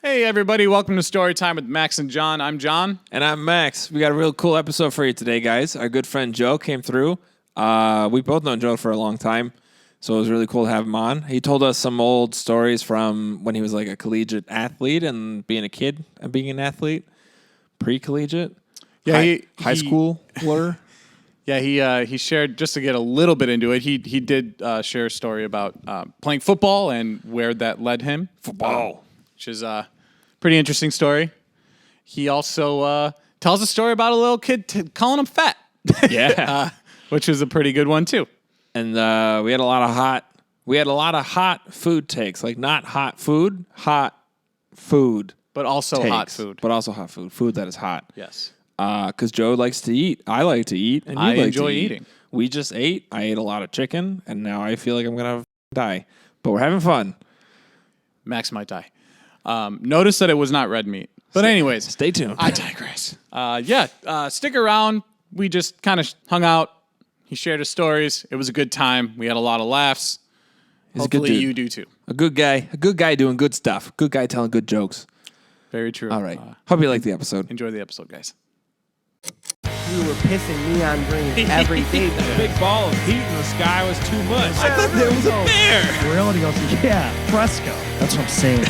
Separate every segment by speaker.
Speaker 1: Hey, everybody. Welcome to Story Time with Max and John. I'm John.
Speaker 2: And I'm Max. We got a real cool episode for you today, guys. Our good friend Joe came through. We both known Joe for a long time, so it was really cool to have him on. He told us some old stories from when he was like a collegiate athlete and being a kid and being an athlete, pre-collegiate, high school.
Speaker 1: Yeah, he shared, just to get a little bit into it, he did share a story about playing football and where that led him.
Speaker 2: Football.
Speaker 1: Which is a pretty interesting story. He also tells a story about a little kid calling him fat.
Speaker 2: Yeah.
Speaker 1: Which is a pretty good one, too.
Speaker 2: And we had a lot of hot food takes, like not hot food.
Speaker 1: But also
Speaker 2: takes,
Speaker 1: hot food.
Speaker 2: But also hot food. Food that is hot.
Speaker 1: Yes.
Speaker 2: Because Joe likes to eat. I like to eat. And
Speaker 1: I
Speaker 2: you like
Speaker 1: enjoy
Speaker 2: to eat.
Speaker 1: eating.
Speaker 2: We just ate. I ate a lot of chicken, and now I feel like I'm going to die. But we're having fun.
Speaker 1: Max might die. Notice that it was not red meat. But anyways.
Speaker 2: Stay tuned.
Speaker 1: I digress. Stick around. We just kind of hung out. He shared his stories. It was a good time. We had a lot of laughs.
Speaker 2: He's a good
Speaker 1: Hopefully
Speaker 2: dude.
Speaker 1: you do too.
Speaker 2: A good guy doing good stuff. Good guy telling good jokes.
Speaker 1: Very true.
Speaker 2: All right. Hope you like the episode.
Speaker 1: Enjoy the episode, guys.
Speaker 3: We were pissing neon green every day.
Speaker 2: The big ball of heat in the sky was too much. I thought there was a bear.
Speaker 4: Reality goes, yeah, fresco. That's what I'm saying.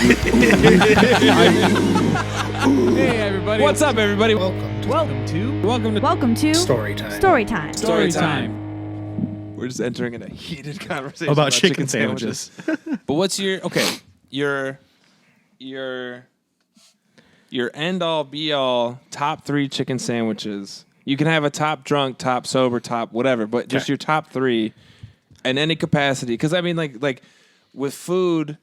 Speaker 1: Hey, everybody.
Speaker 2: What's up, everybody?
Speaker 4: Welcome to
Speaker 5: Welcome to
Speaker 4: Story Time.
Speaker 5: Story Time.
Speaker 2: Story time. We're just entering in a heated conversation
Speaker 4: About chicken sandwiches.
Speaker 2: But what's your end all be all top 3 chicken sandwiches? You can have a top drunk, top sober, top whatever, but just your top 3 in any capacity. Because I mean, like with food,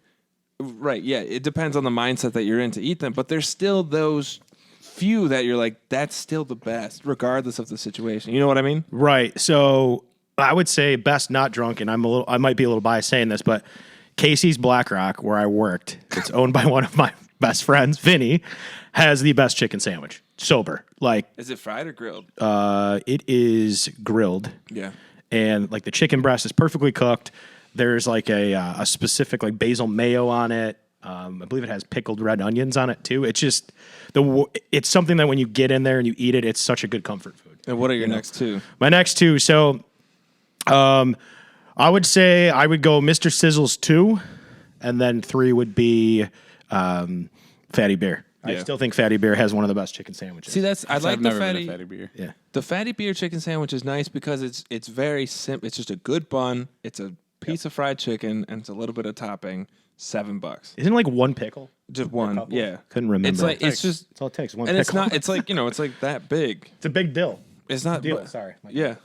Speaker 2: right? Yeah, it depends on the mindset that you're in to eat them, but there's still those few that you're like, that's still the best, regardless of the situation. You know what I mean?
Speaker 4: Right. So I would say best not drunk, and I might be a little biased saying this, but Casey's Black Rock, where I worked, it's owned by one of my best friends, Vinny, has the best chicken sandwich. Sober. Like,
Speaker 2: Is it fried or grilled?
Speaker 4: it is grilled.
Speaker 2: Yeah.
Speaker 4: And like the chicken breast is perfectly cooked. There's like a specific like basil mayo on it. I believe it has pickled red onions on it too. It's just it's something that when you get in there and you eat it, it's such a good comfort food.
Speaker 2: And what are your next 2?
Speaker 4: My next 2. So, I would say I would go Mr. Sizzle's 2, and then 3 would be Fatty Bear. I
Speaker 2: Yeah.
Speaker 4: still think Fatty Bear has one of the best chicken sandwiches.
Speaker 2: See, I like
Speaker 1: I've
Speaker 2: the
Speaker 1: never been
Speaker 2: fatty.
Speaker 1: a fatty beer.
Speaker 4: Yeah.
Speaker 2: The fatty beer chicken sandwich is nice because it's very simple. It's just a good bun. It's a piece of fried chicken and it's a little bit of topping. $7.
Speaker 4: Isn't it like one pickle?
Speaker 2: Just one.
Speaker 4: couple?
Speaker 2: Yeah.
Speaker 4: Couldn't remember.
Speaker 2: It's like it's just
Speaker 4: That's all it takes. One
Speaker 2: and
Speaker 4: pickle.
Speaker 2: it's not. It's like it's like that big.
Speaker 4: It's a big deal.
Speaker 2: It's not.
Speaker 4: Deal.
Speaker 2: but-
Speaker 4: Sorry.
Speaker 2: Yeah.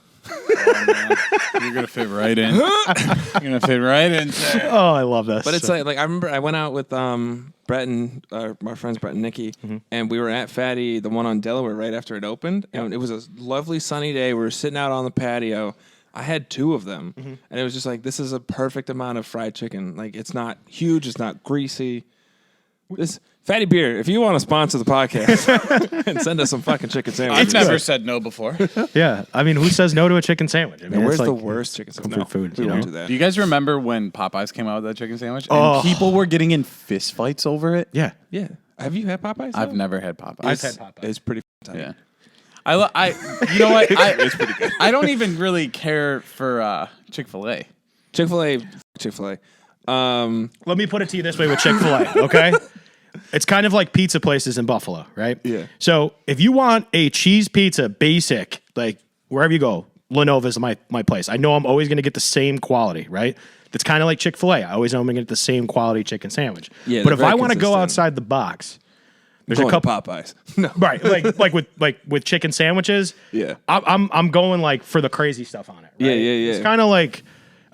Speaker 1: You're going to fit right in. You're going to fit right in. Sir.
Speaker 4: Oh, I love this.
Speaker 2: But it's like I remember I went out with Brett and my friends Brett and Nikki, and we were at Fatty, the one on Delaware, right after it opened, and it was a lovely sunny day. We were sitting out on the patio. I had 2 of them, and it was just like, this is a perfect amount of fried chicken. Like, it's not huge, it's not greasy. This Fatty Beer, if you want to sponsor the podcast and send us some fucking chicken sandwiches.
Speaker 1: I've never said no before.
Speaker 4: Yeah. I mean, who says no to a chicken sandwich? I mean,
Speaker 2: Where's
Speaker 4: it's
Speaker 2: the
Speaker 4: like
Speaker 2: worst chicken sandwich?
Speaker 4: comfort food,
Speaker 2: We
Speaker 4: you
Speaker 2: won't
Speaker 4: know?
Speaker 2: do that.
Speaker 1: Do you guys remember when Popeyes came out with that chicken sandwich?
Speaker 4: Oh.
Speaker 1: And people were getting in fist fights over it?
Speaker 4: Yeah.
Speaker 2: Yeah. Have you had Popeyes?
Speaker 1: I've
Speaker 2: though?
Speaker 1: never had Popeyes.
Speaker 4: I've had Popeyes.
Speaker 2: It's pretty tight.
Speaker 1: Yeah. You know what? It's pretty good. I don't even really care for Chick-fil-A.
Speaker 2: Chick-fil-A.
Speaker 4: Let me put it to you this way with Chick-fil-A, okay? It's kind of like pizza places in Buffalo, right?
Speaker 2: Yeah.
Speaker 4: So if you want a cheese pizza basic, like wherever you go, Lenova's my place. I know I'm always going to get the same quality, right? It's kind of like Chick-fil-A. I always know I'm going to get the same quality chicken sandwich.
Speaker 2: Yeah,
Speaker 4: but
Speaker 2: they're
Speaker 4: if
Speaker 2: very
Speaker 4: I want to go
Speaker 2: consistent.
Speaker 4: outside the box, there's
Speaker 2: Going
Speaker 4: a
Speaker 2: to
Speaker 4: couple
Speaker 2: Popeyes. No.
Speaker 4: right, like with chicken sandwiches.
Speaker 2: Yeah.
Speaker 4: I'm going like for the crazy stuff on it. Right?
Speaker 2: Yeah.
Speaker 4: It's kind of like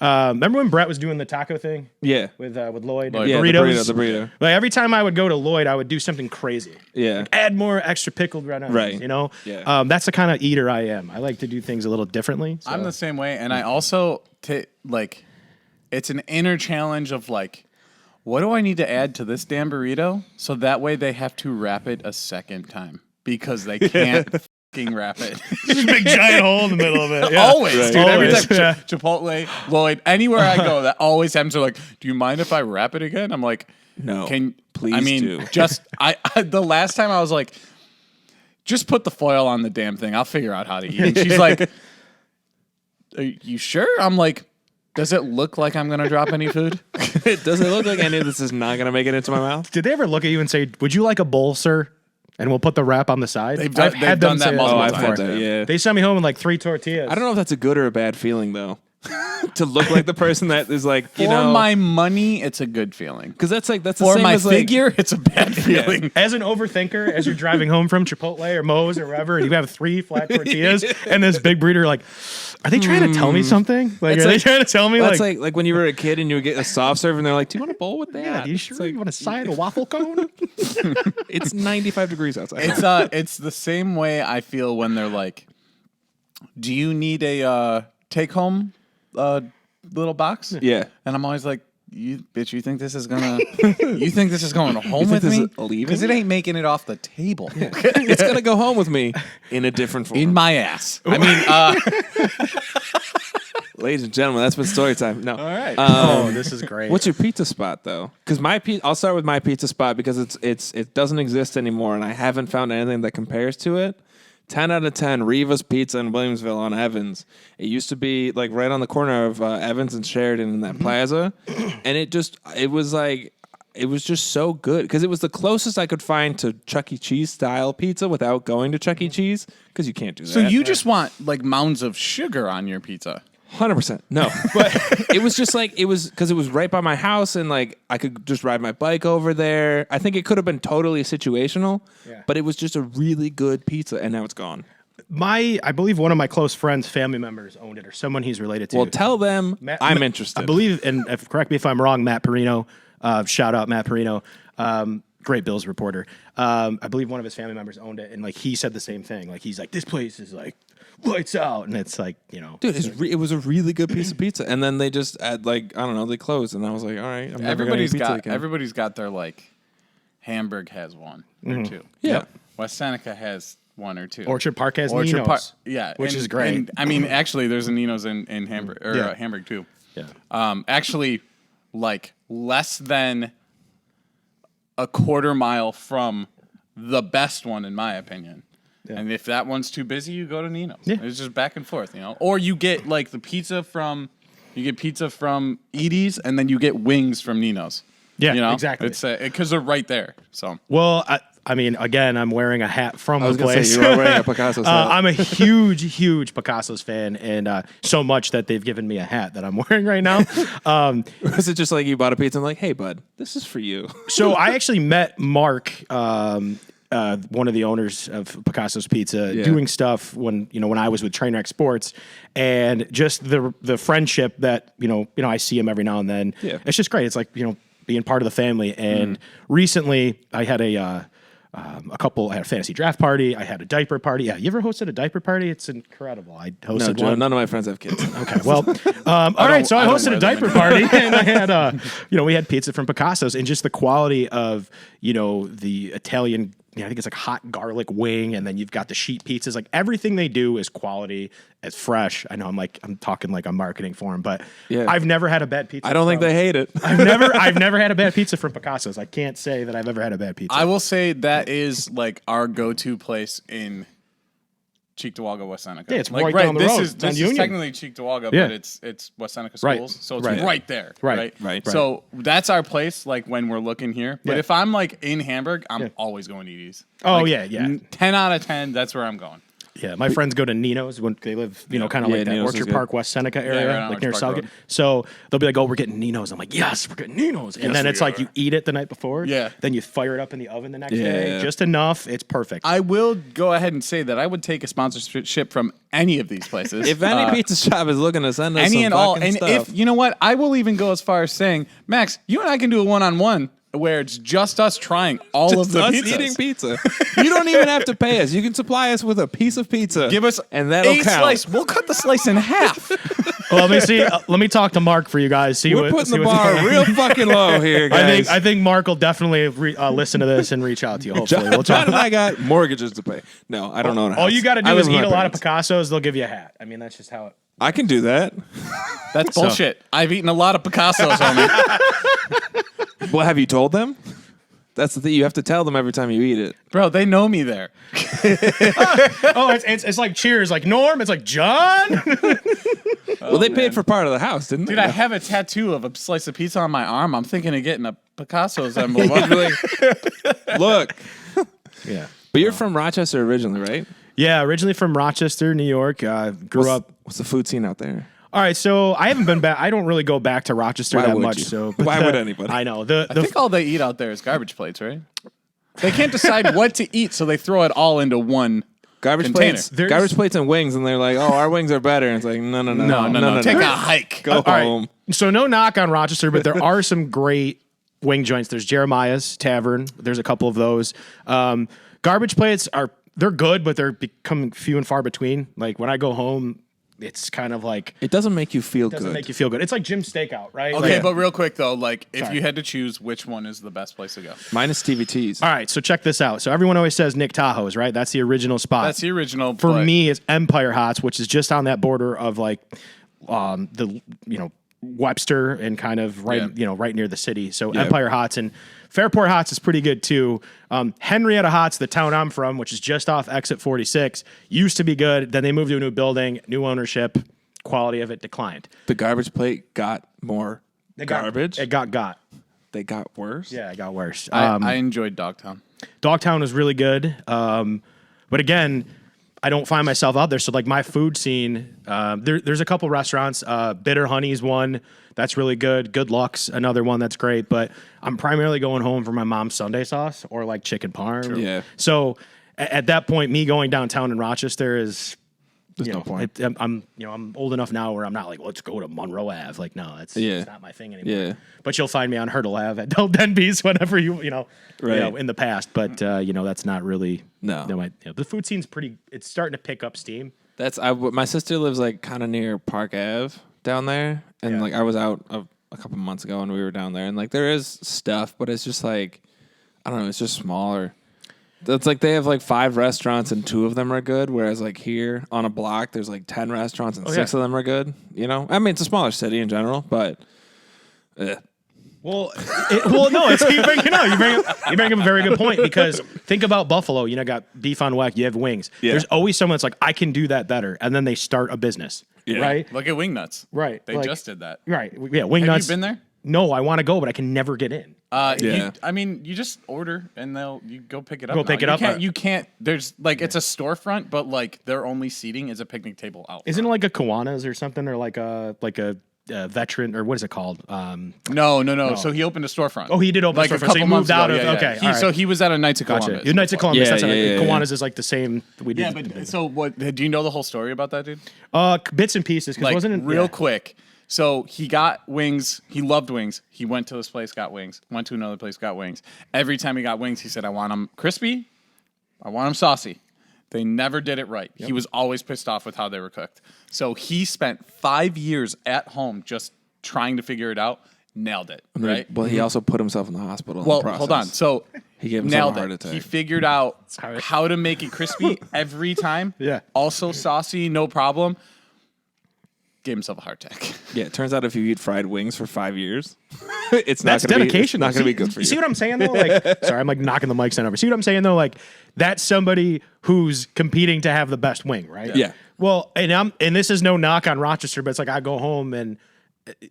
Speaker 4: remember when Brett was doing the taco thing?
Speaker 2: Yeah.
Speaker 4: With Lloyd,
Speaker 1: Lloyd.
Speaker 4: and
Speaker 2: Yeah,
Speaker 4: burritos.
Speaker 2: the burrito.
Speaker 4: Like every time I would go to Lloyd, I would do something crazy.
Speaker 2: Yeah.
Speaker 4: Add more extra pickled red onions.
Speaker 2: Right.
Speaker 4: You know.
Speaker 2: Yeah.
Speaker 4: That's the kind of eater I am. I like to do things a little differently. So.
Speaker 1: I'm the same way, and I also it's an inner challenge of like, what do I need to add to this damn burrito so that way they have to wrap it a second time because they can't fucking wrap it.
Speaker 4: Just a big giant hole in the middle of it. Yeah.
Speaker 1: Always, dude. Every
Speaker 4: Always,
Speaker 1: time
Speaker 4: yeah.
Speaker 1: Chipotle, Lloyd, anywhere I go, that always happens. They're like, "Do you mind if I wrap it again?" I'm like,
Speaker 2: No.
Speaker 1: Can
Speaker 2: Please
Speaker 1: I mean,
Speaker 2: do.
Speaker 1: just the last time I was like, just put the foil on the damn thing. I'll figure out how to eat. And she's like, are you sure? I'm like, does it look like I'm going to drop any food?
Speaker 2: Does it look like any of this is not going to make it into my mouth?
Speaker 4: Did they ever look at you and say, "Would you like a bowl, sir?" And we'll put the wrap on the side.
Speaker 1: They've
Speaker 4: I've
Speaker 1: done
Speaker 4: had them
Speaker 1: that
Speaker 4: say
Speaker 1: multiple
Speaker 2: I've
Speaker 1: times.
Speaker 2: had that, yeah.
Speaker 4: They sent me home with like 3 tortillas.
Speaker 2: I don't know if that's a good or a bad feeling, though. To look like the person that is like,
Speaker 1: For my money, it's a good feeling.
Speaker 2: because that's the
Speaker 1: For
Speaker 2: same
Speaker 1: my
Speaker 2: as like,
Speaker 1: figure, it's a bad feeling.
Speaker 4: As an overthinker, as you're driving home from Chipotle or Moe's or wherever, and you have 3 flat tortillas, and this big breeder, like, are they trying to tell me something? Like,
Speaker 2: It's
Speaker 4: are they
Speaker 2: like-
Speaker 4: trying to tell me
Speaker 2: That's
Speaker 4: like,
Speaker 2: like when you were a kid and you would get a soft serve and they're like, "Do you want a bowl with that?"
Speaker 4: yeah, you sure
Speaker 2: It's like,
Speaker 4: you want a side, a waffle cone?
Speaker 2: it's 95 degrees outside.
Speaker 1: It's the same way I feel when they're like, do you need a take home little box?
Speaker 2: Yeah.
Speaker 1: And I'm always like, you think this is gonna you think this is going home
Speaker 2: think
Speaker 1: with
Speaker 2: this
Speaker 1: me?
Speaker 2: is leaving?
Speaker 1: Because it ain't making it off the table.
Speaker 2: It's gonna go home with me in a different form.
Speaker 1: In my ass. I mean,
Speaker 2: Ladies and gentlemen, that's been story time. No. All
Speaker 1: right.
Speaker 4: Oh, this is great.
Speaker 2: What's your pizza spot though? Because I'll start with my pizza spot because it doesn't exist anymore, and I haven't found anything that compares to it. 10 out of 10, Riva's Pizza in Williamsville on Evans. It used to be like right on the corner of Evans and Sheridan in that plaza, and it was just so good because it was the closest I could find to Chuck E. Cheese style pizza without going to Chuck E. Cheese because you can't do that.
Speaker 1: so you just want like mounds of sugar on your pizza.
Speaker 2: 100%. No. But it was just like, it was because it was right by my house and like I could just ride my bike over there. I think it could have been totally situational, but it was just a really good pizza and now it's gone.
Speaker 4: I believe one of my close friends, family members owned it, or someone he's related to.
Speaker 2: Well, tell them I'm interested.
Speaker 4: I believe, and correct me if I'm wrong, Matt Perino, shout out Matt Perino, great Bills reporter. I believe one of his family members owned it, and like he said the same thing. Like he's like, this place is like lights out, and it's like, you know,
Speaker 2: Dude, it was a really good piece of pizza. And then they just add like, I don't know, they closed. And I was like, all right, I'm never going to eat pizza again.
Speaker 1: Everybody's got their like. Hamburg has one or two.
Speaker 2: Yeah.
Speaker 1: West Seneca has one or two.
Speaker 4: Orchard Park has Nino's, which is great.
Speaker 1: And, I mean, actually, there's a Nino's in Hamburg or Hamburg too.
Speaker 4: Yeah.
Speaker 1: Actually, like less than a quarter mile from the best one, in my opinion. Yeah. And if that one's too busy, you go to Nino's. Yeah. It's just back and forth, you know. Or you get like the pizza from Edie's, and then you get wings from Nino's.
Speaker 4: Yeah,
Speaker 1: you know?
Speaker 4: exactly.
Speaker 1: It's because they're right there. So
Speaker 4: well, I mean, again, I'm wearing a hat from the place.
Speaker 2: Say, you are wearing a Picasso's hat.
Speaker 4: I'm a huge Picasso's fan, and so much that they've given me a hat that I'm wearing right now.
Speaker 2: Was it just like you bought a pizza and like, hey, bud, this is for you?
Speaker 4: So I actually met Mark, one of the owners of Picasso's Pizza, doing stuff when I was with Trainwreck Sports, and just the friendship that I see him every now and then. Yeah. It's just great. It's like being part of the family. And recently, I had I had a fantasy draft party. I had a diaper party. Yeah, you ever hosted a diaper party? It's incredible. I hosted
Speaker 2: Joe,
Speaker 4: one.
Speaker 2: none of my friends have kids.
Speaker 4: Okay, well, all right. So I hosted a diaper party, and I had, we had pizza from Picasso's, and just the quality of, the Italian. I think it's like hot garlic wing, and then you've got the sheet pizzas. Like everything they do is quality, it's fresh. I know I'm talking like I'm marketing for them, but I've never had a bad pizza.
Speaker 2: I don't think they hate it.
Speaker 4: I've never had a bad pizza from Picasso's. I can't say that I've ever had a bad pizza.
Speaker 1: I will say that is like our go-to place in Cheektowaga, West Seneca.
Speaker 4: Yeah, it's
Speaker 1: like,
Speaker 4: right down the road.
Speaker 1: This is technically Cheektowaga, but it's West Seneca schools, so it's right there.
Speaker 4: Right.
Speaker 1: So that's our place. Like when we're looking here, but if I'm like in Hamburg, I'm always going to Edie's.
Speaker 4: Oh
Speaker 1: like,
Speaker 4: yeah.
Speaker 1: 10 out of 10. That's where I'm going.
Speaker 4: Yeah, my friends go to Nino's when they live, kind of like that
Speaker 2: Nino's
Speaker 4: Orchard Park, West Seneca area,
Speaker 1: right
Speaker 4: like near
Speaker 1: Orchard Park
Speaker 4: Southgate.
Speaker 1: Road.
Speaker 4: So they'll be like, "Oh, we're getting Nino's." I'm like, "Yes, we're getting Nino's." And then it's like you eat it the night before.
Speaker 1: Yeah.
Speaker 4: Then you fire it up in the oven the next day, just enough. It's perfect.
Speaker 1: I will go ahead and say that I would take a sponsorship from any of these places.
Speaker 2: If any pizza shop is looking to send us
Speaker 1: any
Speaker 2: some
Speaker 1: and all,
Speaker 2: fucking
Speaker 1: and
Speaker 2: stuff.
Speaker 1: if you know what, I will even go as far as saying, Max, you and I can do a one-on-one where it's just us trying all of the
Speaker 2: us
Speaker 1: pizzas.
Speaker 2: eating pizza. You don't even have to pay us. You can supply us with a piece of pizza.
Speaker 1: Give us
Speaker 2: and that'll
Speaker 1: a
Speaker 2: count.
Speaker 1: slice. We'll cut the slice in half.
Speaker 4: Well, let me see. Let me talk to Mark for you guys.
Speaker 2: We're putting the bar real fucking low here, guys.
Speaker 4: I think Mark will definitely listen to this and reach out to you. Hopefully, we'll
Speaker 2: John
Speaker 4: talk.
Speaker 2: and I got mortgages to pay. No, I don't own a house.
Speaker 4: All you got to
Speaker 2: I
Speaker 4: do
Speaker 2: live
Speaker 4: is
Speaker 2: with
Speaker 4: eat
Speaker 2: my
Speaker 4: a lot of
Speaker 2: parents.
Speaker 4: Picasso's. They'll give you a hat. I mean, that's just how it.
Speaker 2: I can do that.
Speaker 1: That's bullshit. I've eaten a lot of Picasso's, homie.
Speaker 2: Well, have you told them? That's the thing. You have to tell them every time you eat it.
Speaker 1: Bro, they know me there.
Speaker 4: Oh, it's like Cheers, like Norm. It's like John.
Speaker 2: Well, they paid for part of the house, didn't they?
Speaker 1: Dude, I have a tattoo of a slice of pizza on my arm. I'm thinking of getting a Picasso's emblem.
Speaker 2: Look.
Speaker 4: Yeah.
Speaker 2: But you're from Rochester originally, right?
Speaker 4: Yeah, originally from Rochester, New York. Grew up.
Speaker 2: What's the food scene out there?
Speaker 4: All right, so I haven't been back. I don't really go back to Rochester
Speaker 2: Why
Speaker 4: that
Speaker 2: would
Speaker 4: much.
Speaker 2: you?
Speaker 4: So
Speaker 2: Why would anybody?
Speaker 4: I know
Speaker 1: I think all they eat out there is garbage plates, right? They can't decide what to eat, so they throw it all into one
Speaker 2: Garbage
Speaker 1: container.
Speaker 2: plates, garbage plates and wings, and they're like, "Oh, our wings are better." And it's like, no.
Speaker 1: Take a hike.
Speaker 2: Go
Speaker 4: All right,
Speaker 2: home.
Speaker 4: so no knock on Rochester, but there are some great wing joints. There's Jeremiah's Tavern. There's a couple of those. Garbage plates they're good, but they're becoming few and far between. Like when I go home, it's kind of like
Speaker 2: It doesn't make you feel
Speaker 4: doesn't
Speaker 2: good.
Speaker 4: make you feel good. It's like Jim's Steakout, right?
Speaker 1: Okay,
Speaker 4: Like-
Speaker 1: but real quick though, like if
Speaker 4: Sorry.
Speaker 1: you had to choose, which one is the best place to go?
Speaker 2: Mine is Stevie T's.
Speaker 4: all right, so check this out. So everyone always says Nick Tahoe's, right? That's the original spot.
Speaker 1: That's the original.
Speaker 4: For
Speaker 1: but
Speaker 4: me, it's Empire Hots, which is just on that border of like the Webster and kind of right right near the city. So Empire Hots and Fairport Hots is pretty good too. Henrietta Hots, the town I'm from, which is just off exit 46, used to be good. Then they moved to a new building, new ownership. Quality of it declined.
Speaker 2: The garbage plate got more garbage.
Speaker 4: It got.
Speaker 2: They got worse.
Speaker 4: Yeah, it got worse.
Speaker 1: I enjoyed Dogtown.
Speaker 4: Dogtown was really good. But again, I don't find myself out there. So like my food scene, there's a couple restaurants. Bitter Honey's one that's really good. Good Luck's another one that's great. But I'm primarily going home for my mom's Sunday sauce or like chicken parm.
Speaker 2: Yeah.
Speaker 4: So at that point, me going downtown in Rochester is.
Speaker 2: no point.
Speaker 4: I'm old enough now where I'm not like, let's go to Monroe Ave. Like, no, it's not my thing anymore.
Speaker 2: Yeah.
Speaker 4: But you'll find me on Hurdle Ave at Del Denby's whenever
Speaker 2: Right.
Speaker 4: in the past. But that's not really
Speaker 2: No.
Speaker 4: the food scene's pretty. It's starting to pick up steam.
Speaker 2: My sister lives like kind of near Park Ave down there, and
Speaker 4: Yeah.
Speaker 2: like I was out a couple months ago and we were down there, and like there is stuff, but it's just like I don't know, it's just smaller. It's like they have like 5 restaurants and 2 of them are good, whereas like here on a block there's like 10 restaurants and 6 of them are good. I mean it's a smaller city in general, but.
Speaker 4: Well, no, you bring up a very good point because think about Buffalo. Got beef on whack. You have wings.
Speaker 2: Yeah.
Speaker 4: There's always someone that's like, I can do that better, and then they start a business.
Speaker 2: Yeah.
Speaker 4: Right.
Speaker 1: Look at Wingnuts.
Speaker 4: Right.
Speaker 1: They
Speaker 4: like-
Speaker 1: just did that.
Speaker 4: Right. Yeah. Wing
Speaker 1: Have
Speaker 4: nuts.
Speaker 1: you been there?
Speaker 4: No, I want to go, but I can never get in.
Speaker 2: Yeah.
Speaker 1: You just order and you go pick it up.
Speaker 4: Go
Speaker 1: now.
Speaker 4: pick it up?
Speaker 1: You can't. There's like it's a storefront, but like their only seating is a picnic table out.
Speaker 4: Isn't it like a Kiwanis or something, or like a veteran, or what is it called?
Speaker 1: No. So he opened a storefront.
Speaker 4: Oh, he did open
Speaker 1: like
Speaker 4: a
Speaker 1: a
Speaker 4: storefront. So
Speaker 1: couple
Speaker 4: he
Speaker 1: months
Speaker 4: moved out
Speaker 1: ago.
Speaker 4: of.
Speaker 1: Yeah,
Speaker 4: Okay,
Speaker 1: yeah.
Speaker 4: all right.
Speaker 1: So he was at a Knights of Columbus.
Speaker 4: Gotcha. Knights of Columbus.
Speaker 2: Yeah,
Speaker 4: That's
Speaker 2: yeah.
Speaker 4: Kiwanis is like the same. We did.
Speaker 1: Yeah, but so what? Do you know the whole story about that, dude?
Speaker 4: Bits and pieces. Because
Speaker 1: Like
Speaker 4: wasn't it
Speaker 1: real quick. So he got wings. He loved wings. He went to this place, got wings. Went to another place, got wings. Every time he got wings, he said, "I want them crispy. I want them saucy." They never did it right. He was always pissed off with how they were cooked. So he spent 5 years at home just trying to figure it out. Nailed it. Right.
Speaker 2: Well, he also put himself in the hospital.
Speaker 1: Well,
Speaker 2: in the
Speaker 1: hold on.
Speaker 2: process.
Speaker 1: So
Speaker 2: He gave himself
Speaker 1: nailed
Speaker 2: a heart
Speaker 1: it.
Speaker 2: attack.
Speaker 1: He figured out how to make it crispy every time.
Speaker 4: Yeah.
Speaker 1: Also saucy, no problem. Gave himself a heart attack.
Speaker 2: Yeah, it turns out if you eat fried wings for 5 years, it's
Speaker 4: That's
Speaker 2: not gonna
Speaker 4: dedication.
Speaker 2: Be, it's not going to be
Speaker 4: See-
Speaker 2: good for you.
Speaker 4: See what I'm saying though? Like, sorry, I'm like knocking the mic stand over. See what I'm saying though? Like, that's somebody who's competing to have the best wing, right?
Speaker 2: Yeah.
Speaker 4: Well, and this is no knock on Rochester, but it's like I go home and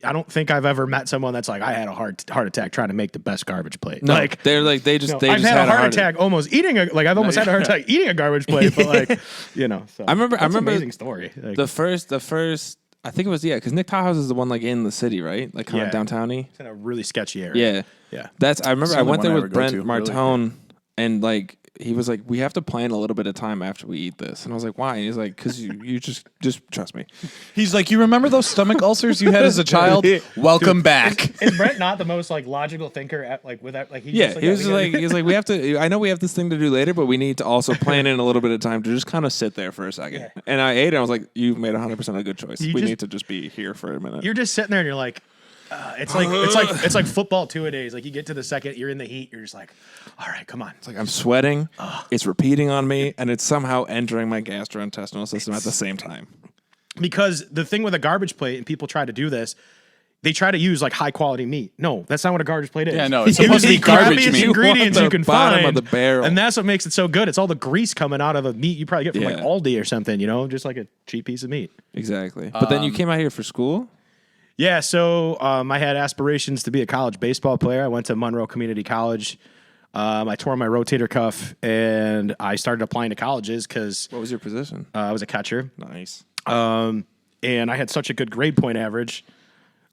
Speaker 4: I don't think I've ever met someone that's like I had a heart attack trying to make the best garbage plate.
Speaker 2: No,
Speaker 4: Like,
Speaker 2: they're like they just
Speaker 4: I've had a heart attack almost eating I've almost had a heart attack eating a garbage plate, but like So
Speaker 2: I remember
Speaker 4: that's an amazing story. Like,
Speaker 2: the first. I think it was because Nick Tahoe's is the one like in the city, right? Like kind of downtowny.
Speaker 4: it's in a really sketchy area.
Speaker 2: Yeah. That's I remember
Speaker 1: the
Speaker 2: I
Speaker 1: only
Speaker 2: went there
Speaker 1: one I
Speaker 2: with
Speaker 1: ever go
Speaker 2: Brent
Speaker 1: to, really.
Speaker 2: Martone and like he was like, we have to plan a little bit of time after we eat this. And I was like, why? And he's like, because you just trust me.
Speaker 1: He's like, you remember those stomach ulcers you had as a child? Welcome back.
Speaker 4: Is Brent not the most like logical thinker at like with that? Like he
Speaker 2: Yeah,
Speaker 4: just,
Speaker 2: he was just like, he's like, we have to. I know we have this thing to do later, but we need to also plan in a little bit of time to just kind of sit there for a second.
Speaker 4: Yeah.
Speaker 2: And I ate it. I was like, you've made 100% a good choice.
Speaker 4: You
Speaker 2: We
Speaker 4: just-
Speaker 2: need to just be here for a minute.
Speaker 4: you're just sitting there and you're like, it's like football 2-a-days. Like you get to the second, you're in the heat. You're just like, all right, come on.
Speaker 2: It's like I'm sweating. It's repeating on me, and it's somehow entering my gastrointestinal system at the same time.
Speaker 4: Because the thing with a garbage plate, and people try to do this, they try to use like high quality meat. No, that's not what a garbage plate is.
Speaker 1: Yeah, no, it's
Speaker 4: You
Speaker 1: supposed to be
Speaker 4: need
Speaker 1: garbage
Speaker 4: crappiest
Speaker 1: meat.
Speaker 4: ingredients
Speaker 2: You
Speaker 4: you
Speaker 2: want
Speaker 4: can
Speaker 2: the bottom
Speaker 4: find
Speaker 2: of the barrel.
Speaker 4: and that's what makes it so good. It's all the grease coming out of a meat you probably get from like
Speaker 2: Yeah.
Speaker 4: Aldi or something. Just like a cheap piece of meat.
Speaker 2: Exactly. But then you came out here for school?
Speaker 4: Yeah, so I had aspirations to be a college baseball player. I went to Monroe Community College. I tore my rotator cuff, and I started applying to colleges because
Speaker 2: What was your position?
Speaker 4: I was a catcher.
Speaker 2: Nice.
Speaker 4: And I had such a good grade point average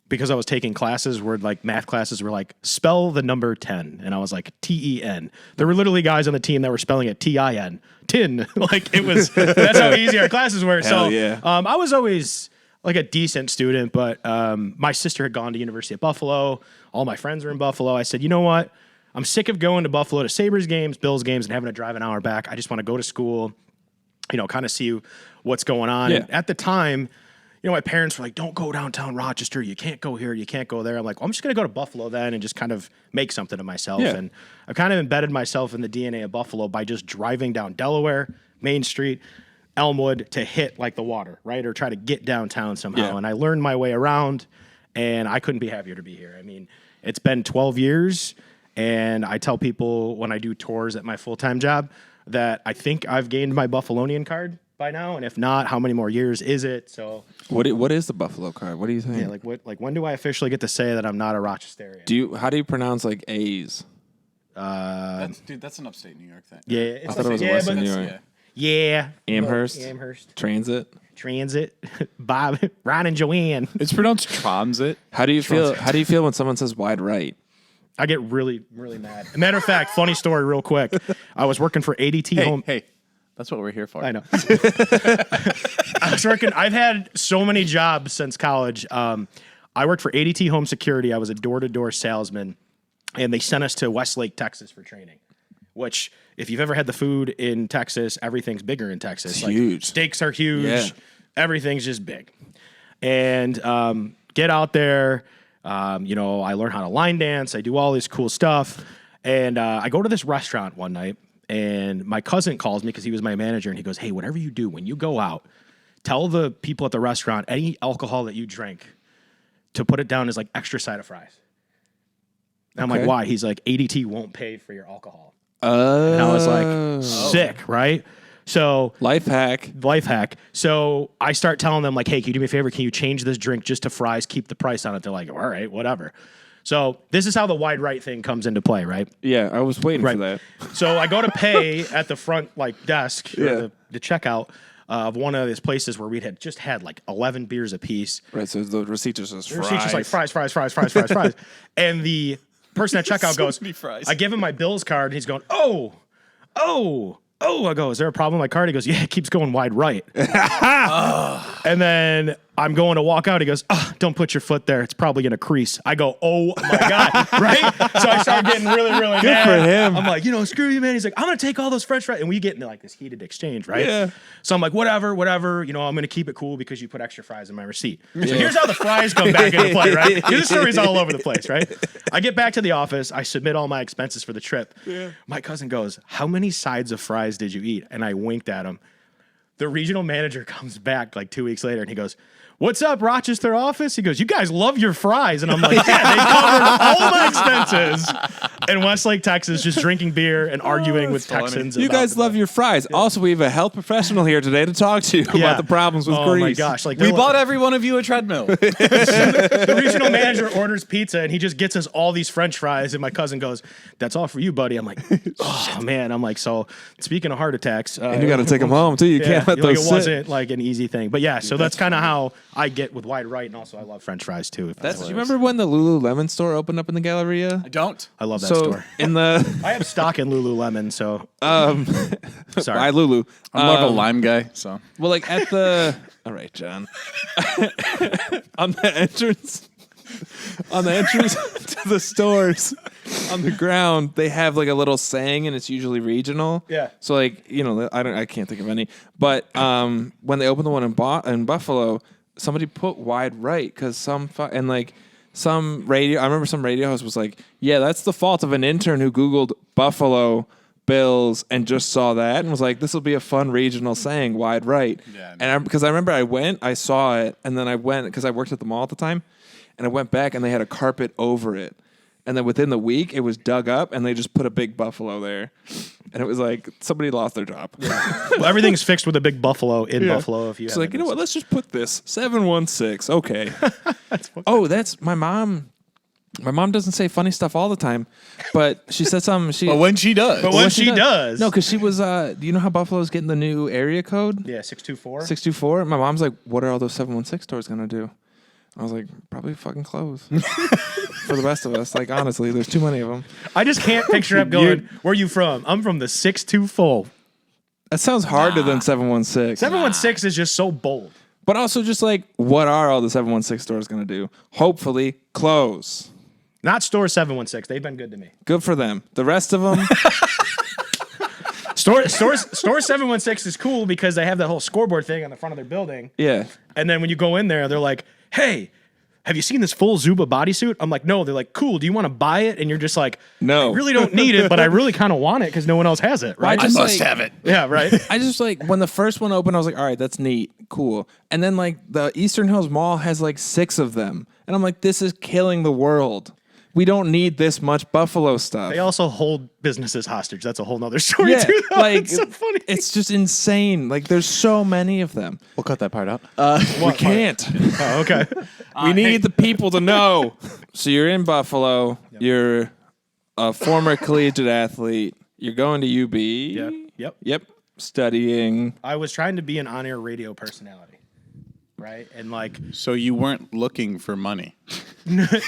Speaker 4: because I was taking classes where like math classes were like, spell the number 10. And I was like, TEN. There were literally guys on the team that were spelling it TIN. Tin. Like it was, that's how easy our classes were.
Speaker 2: Hell
Speaker 4: So
Speaker 2: yeah.
Speaker 4: I was always like a decent student, but my sister had gone to University of Buffalo. All my friends were in Buffalo. I said, you know what? I'm sick of going to Buffalo to Sabres games, Bills games, and having to drive an hour back. I just want to go to school, kind of see what's going on.
Speaker 2: Yeah.
Speaker 4: And at the time, my parents were like, don't go downtown Rochester. You can't go here. You can't go there. I'm like, well, I'm just going to go to Buffalo then and just kind of make something of myself.
Speaker 2: Yeah.
Speaker 4: And I've kind of embedded myself in the DNA of Buffalo by just driving down Delaware, Main Street, Elmwood to hit like the water, right? Or try to get downtown somehow.
Speaker 2: Yeah.
Speaker 4: And I learned my way around and I couldn't be happier to be here. I mean, it's been 12 years and I tell people when I do tours at my full-time job that I think I've gained my Buffalonian card by now. And if not, how many more years is it? So
Speaker 2: What is the Buffalo card? What do you think?
Speaker 4: yeah, when do I officially get to say that I'm not a Rochesterian?
Speaker 2: How do you pronounce like A's?
Speaker 1: That's an upstate New York thing.
Speaker 4: Yeah, it's
Speaker 2: I thought it was
Speaker 4: yeah,
Speaker 2: Western
Speaker 4: but
Speaker 2: New
Speaker 4: it's-
Speaker 2: York.
Speaker 4: yeah.
Speaker 2: Amherst?
Speaker 4: Amherst.
Speaker 2: Transit.
Speaker 4: Transit. Bob, Ron and Joanne.
Speaker 1: It's pronounced transit.
Speaker 2: How do you feel when someone says wide right?
Speaker 4: I get really, really mad. Matter of fact, funny story real quick. I was working for ADT Home.
Speaker 1: Hey, that's what we're here for.
Speaker 4: I know. I've had so many jobs since college. I worked for ADT Home Security. I was a door-to-door salesman, and they sent us to Westlake, Texas for training, which if you've ever had the food in Texas, everything's bigger in Texas.
Speaker 2: It's huge.
Speaker 4: Steaks are huge.
Speaker 2: Yeah.
Speaker 4: Everything's just big. And get out there. I learn how to line dance. I do all this cool stuff. And I go to this restaurant one night, and my cousin calls me because he was my manager, and he goes, hey, whatever you do, when you go out, tell the people at the restaurant any alcohol that you drink to put it down as like extra side of fries. And I'm like,
Speaker 2: Okay.
Speaker 4: why? He's like, ADT won't pay for your alcohol. And I was like, sick, right? So
Speaker 2: Life hack.
Speaker 4: So I start telling them like, hey, can you do me a favor? Can you change this drink just to fries? Keep the price on it. They're like, all right, whatever. So this is how the wide right thing comes into play, right?
Speaker 2: Yeah, I was waiting for that.
Speaker 4: So I go to pay at the front desk, or the checkout of one of these places where we had just had like 11 beers a piece.
Speaker 2: Right, so the receipt just says
Speaker 4: The
Speaker 2: fries.
Speaker 4: receipt's just like fries. And the person at checkout goes,
Speaker 1: many fries.
Speaker 4: I give him my Bill's card, and he's going, oh. I go, is there a problem with my card? He goes, yeah, it keeps going wide right. And then I'm going to walk out. He goes, don't put your foot there. It's probably going to crease. I go, oh my God, right? So I start getting really, really
Speaker 2: Good
Speaker 4: mad.
Speaker 2: for him.
Speaker 4: I'm like, screw you, man. He's like, I'm going to take all those French fries. And we get into like this heated exchange, right?
Speaker 2: Yeah.
Speaker 4: So I'm like, whatever. I'm going to keep it cool because you put extra fries in my receipt. So here's how the fries come back into play, right? This story's all over the place, right? I get back to the office. I submit all my expenses for the trip. Yeah. My cousin goes, how many sides of fries did you eat? And I winked at him. The regional manager comes back like 2 weeks later and he goes, what's up, Rochester office? He goes, you guys love your fries. And I'm like, yeah, they covered all my expenses in Westlake, Texas, just drinking beer and arguing with
Speaker 1: funny.
Speaker 4: Texans.
Speaker 2: You
Speaker 4: about
Speaker 2: guys
Speaker 4: the-
Speaker 2: love your fries. Also, we have a health professional here today to talk to you about the problems with
Speaker 4: oh
Speaker 2: grease.
Speaker 4: my gosh. Like
Speaker 1: We bought every one of you a treadmill.
Speaker 4: the regional manager orders pizza and he just gets us all these French fries. And my cousin goes, that's all for you, buddy. I'm like, oh man. I'm like, so speaking of heart attacks.
Speaker 2: And you got to take them home, too. You can't let
Speaker 4: like
Speaker 2: those
Speaker 4: it
Speaker 2: sit.
Speaker 4: wasn't like an easy thing. But yeah, so that's kind of how I get with wide right. And also I love French fries too.
Speaker 2: Do you remember when the Lululemon store opened up in the Galleria?
Speaker 1: I don't.
Speaker 4: I love that
Speaker 2: So
Speaker 4: store.
Speaker 2: in the
Speaker 4: I have stock in Lululemon, so sorry.
Speaker 2: I Lulu.
Speaker 1: I'm more of a lime guy, so.
Speaker 2: Well, like at the all right, John. on the entrance to the stores on the ground, they have like a little saying, and it's usually regional.
Speaker 4: Yeah.
Speaker 2: So like I can't think of any, but when they opened the one in Buffalo, somebody put wide right because some radio. I remember some radio host was like, "Yeah, that's the fault of an intern who Googled Buffalo Bills and just saw that and was like, this will be a fun regional saying, wide right."
Speaker 1: Yeah,
Speaker 2: and because I remember I saw it, and then I went because I worked at the mall at the time, and I went back and they had a carpet over it. And then within the week, it was dug up, and they just put a big buffalo there. And it was like somebody lost their job.
Speaker 4: Well, everything's fixed with a big buffalo in Buffalo. If you,
Speaker 2: it's like, you know what? Let's just put this 716. Okay. That's my mom. My mom doesn't say funny stuff all the time, but she said something.
Speaker 1: But when she does,
Speaker 4: when she does,
Speaker 2: no, because she was. Do you know how Buffalo's getting the new area code?
Speaker 4: Yeah, 624.
Speaker 2: 624. My mom's like, "What are all those 716 stores gonna do?" I was like, "Probably fucking close for the rest of us." Like, honestly, there's too many of them.
Speaker 4: I just can't picture up going. Where are you from? I'm from the 624.
Speaker 2: That sounds harder than 716.
Speaker 4: 716 is just so bold.
Speaker 2: But also, just like, what are all the 716 stores gonna do? Hopefully, close.
Speaker 4: Not store 716. They've been good to me.
Speaker 2: Good for them. The rest of them.
Speaker 4: Store 716 is cool because they have that whole scoreboard thing on the front of their building.
Speaker 2: Yeah.
Speaker 4: And then when you go in there, they're like, "Hey, have you seen this full Zuba bodysuit?" I'm like, "No." They're like, "Cool. Do you want to buy it?" And you're just like,
Speaker 2: No.
Speaker 4: I really don't need it, but I really kind of want it because no one else has it, right?
Speaker 1: I must have it.
Speaker 4: Yeah, right.
Speaker 2: I just like when the first one opened, I was like, all right, that's neat, cool. And then like the Eastern Hills Mall has like 6 of them. And I'm like, this is killing the world. We don't need this much Buffalo stuff.
Speaker 4: They also hold businesses hostage. That's a whole nother story
Speaker 2: yeah,
Speaker 4: too. Though.
Speaker 2: like
Speaker 4: It's so funny.
Speaker 2: It's just insane. Like there's so many of them.
Speaker 1: We'll cut that part out.
Speaker 2: We can't.
Speaker 4: Oh, okay.
Speaker 2: We need the people to know. So you're in Buffalo. Yep. You're a former collegiate athlete. You're going to UB.
Speaker 4: Yep.
Speaker 2: Studying.
Speaker 4: I was trying to be an on-air radio personality. Right? And like,
Speaker 1: So you weren't looking for money.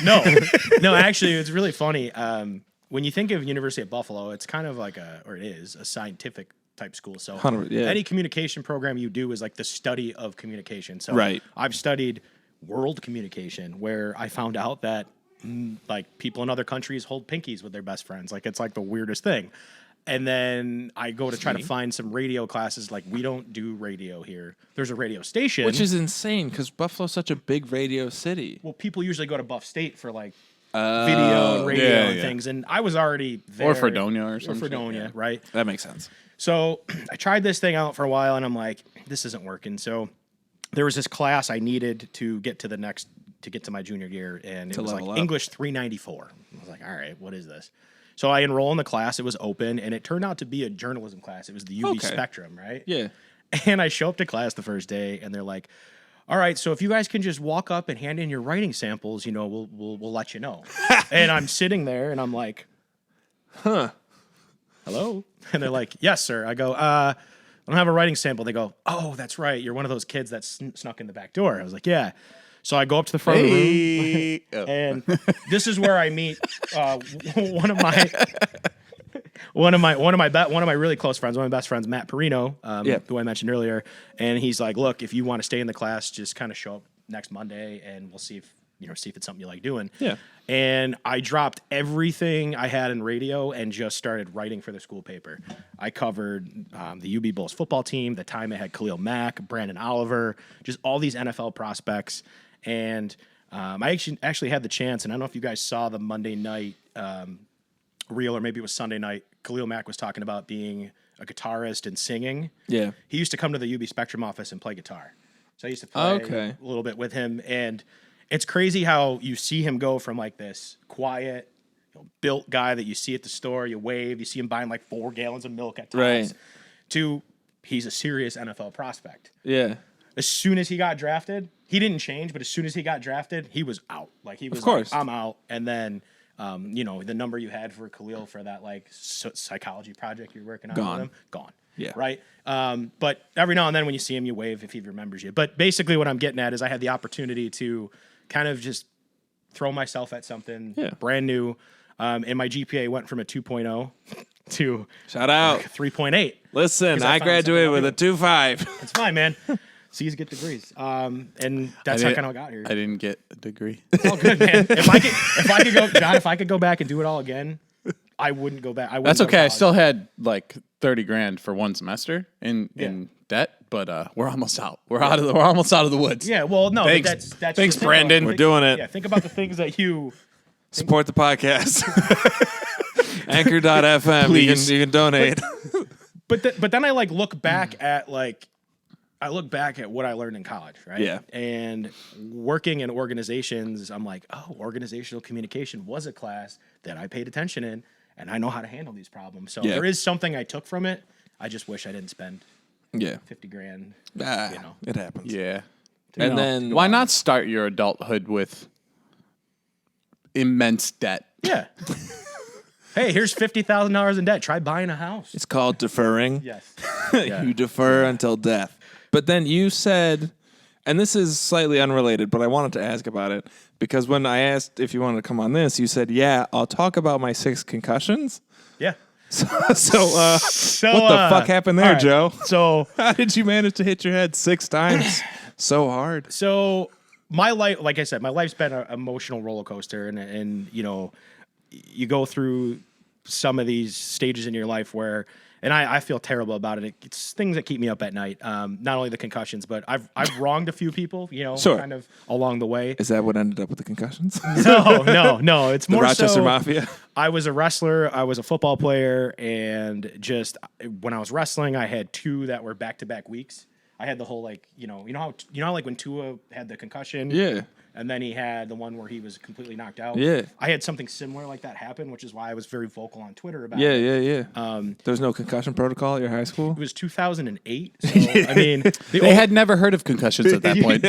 Speaker 4: no, actually, it's really funny. When you think of University of Buffalo, it's kind of like it is a scientific type school. So any communication program you do is like the study of communication. So
Speaker 2: right.
Speaker 4: I've studied world communication, where I found out that like people in other countries hold pinkies with their best friends. Like it's like the weirdest thing. And then I go to try to find some radio classes. Like, we don't do radio here. There's a radio station.
Speaker 2: Which is insane because Buffalo's such a big radio city.
Speaker 4: Well, people usually go to Buff State for, like, video and radio and things. And I was already there.
Speaker 1: Or Fredonia or something.
Speaker 4: Or Fredonia, right?
Speaker 2: That makes sense.
Speaker 4: So I tried this thing out for a while, and I'm like, this isn't working. So there was this class I needed to get to my junior year, and it was like up. English 394. I was like, all right, what is this? So I enroll in the class. It was open, and it turned out to be a journalism class. It was the UB Spectrum, right?
Speaker 2: Yeah.
Speaker 4: And I show up to class the first day, and they're like, "All right, so if you guys can just walk up and hand in your writing samples, we'll let you know." And I'm sitting there, and I'm like, "Huh? Hello?" And they're like, "Yes, sir." I go, "I don't have a writing sample." They go, "Oh, that's right. You're one of those kids that snuck in the back door." I was like, "Yeah." So I go up to the front of the room, and this is where I meet one of my really close friends, one of my best friends, Matt Perino, who I mentioned earlier. And he's like, "Look, if you want to stay in the class, just kind of show up next Monday, and we'll see if it's something you like doing."
Speaker 2: Yeah.
Speaker 4: And I dropped everything I had in radio and just started writing for the school paper. I covered the UB Bulls football team. The time it had Khalil Mack, Brandon Oliver, just all these NFL prospects. And I actually had the chance, and I don't know if you guys saw the Monday night reel, or maybe it was Sunday night. Khalil Mack was talking about being a guitarist and singing. Yeah. He used to come to the UB Spectrum office and play guitar. So I used to play a little bit with him. And it's crazy how you see him go from like this quiet, built guy that you see at the store, you wave, you see him buying like 4 gallons of milk at times, to he's a serious NFL prospect.
Speaker 2: Yeah.
Speaker 4: As soon as he got drafted, he didn't change, but as soon as he got drafted, he was out. Like he was,
Speaker 2: of course,
Speaker 4: like, I'm out. And then, the number you had for Khalil for that like psychology project you're working on with him, gone.
Speaker 2: Yeah.
Speaker 4: Right. But every now and then when you see him, you wave if he remembers you. But basically, what I'm getting at is I had the opportunity to kind of just throw myself at something brand new. And my GPA went from a 2.0 to
Speaker 2: shout out
Speaker 4: like 3.8.
Speaker 2: Listen, I graduated with a 2.5.
Speaker 4: It's fine, man. C's get degrees, and that's how I kind of got here.
Speaker 1: I didn't get a degree.
Speaker 4: It's all good, man. If I could go back and do it all again, I wouldn't go back.
Speaker 1: That's okay. I still had like $30,000 for one semester in debt, but we're almost out. We're almost out of the woods.
Speaker 4: Yeah. Well, no.
Speaker 1: Thanks,
Speaker 4: that's
Speaker 1: thanks, Brandon.
Speaker 2: We're doing it.
Speaker 4: Yeah. Think about the things that you
Speaker 2: support the podcast. Anchor.fm.
Speaker 1: Please.
Speaker 2: You can donate.
Speaker 4: But then I like look back at like I look back at what I learned in college, right?
Speaker 2: Yeah.
Speaker 4: And working in organizations, I'm like, oh, organizational communication was a class that I paid attention in, and I know how to handle these problems. So there is something I took from it. I just wish I didn't spend $50,000.
Speaker 2: It happens.
Speaker 1: Yeah.
Speaker 2: And then
Speaker 1: Why not start your adulthood with immense debt?
Speaker 4: Yeah. Hey, here's $50,000 in debt. Try buying a house.
Speaker 2: It's called deferring.
Speaker 4: Yes.
Speaker 2: You defer until death. But then you said, and this is slightly unrelated, but I wanted to ask about it because when I asked if you wanted to come on this, you said, "Yeah, I'll talk about my 6 concussions."
Speaker 4: Yeah.
Speaker 2: So what the fuck happened there,
Speaker 4: right.
Speaker 2: Joe?
Speaker 4: So
Speaker 2: How did you manage to hit your head 6 times so hard?
Speaker 4: So my life, like I said, my life's been an emotional roller coaster, and you know, you go through some of these stages in your life where, and I feel terrible about it. It's things that keep me up at night. Not only the concussions, but I've wronged a few people, you know, kind of along the way.
Speaker 2: Is that what ended up with the concussions?
Speaker 4: No. It's more
Speaker 2: Rochester
Speaker 4: so,
Speaker 2: Mafia.
Speaker 4: I was a wrestler. I was a football player, and just when I was wrestling, I had 2 that were back-to-back weeks. I had the whole you know how like when Tua had the concussion, and then he had the one where he was completely knocked out.
Speaker 2: Yeah,
Speaker 4: I had something similar like that happen, which is why I was very vocal on Twitter about it.
Speaker 2: Yeah. There's no concussion protocol at your high school.
Speaker 4: It was 2008. So I mean,
Speaker 1: They had never heard of concussions at that point.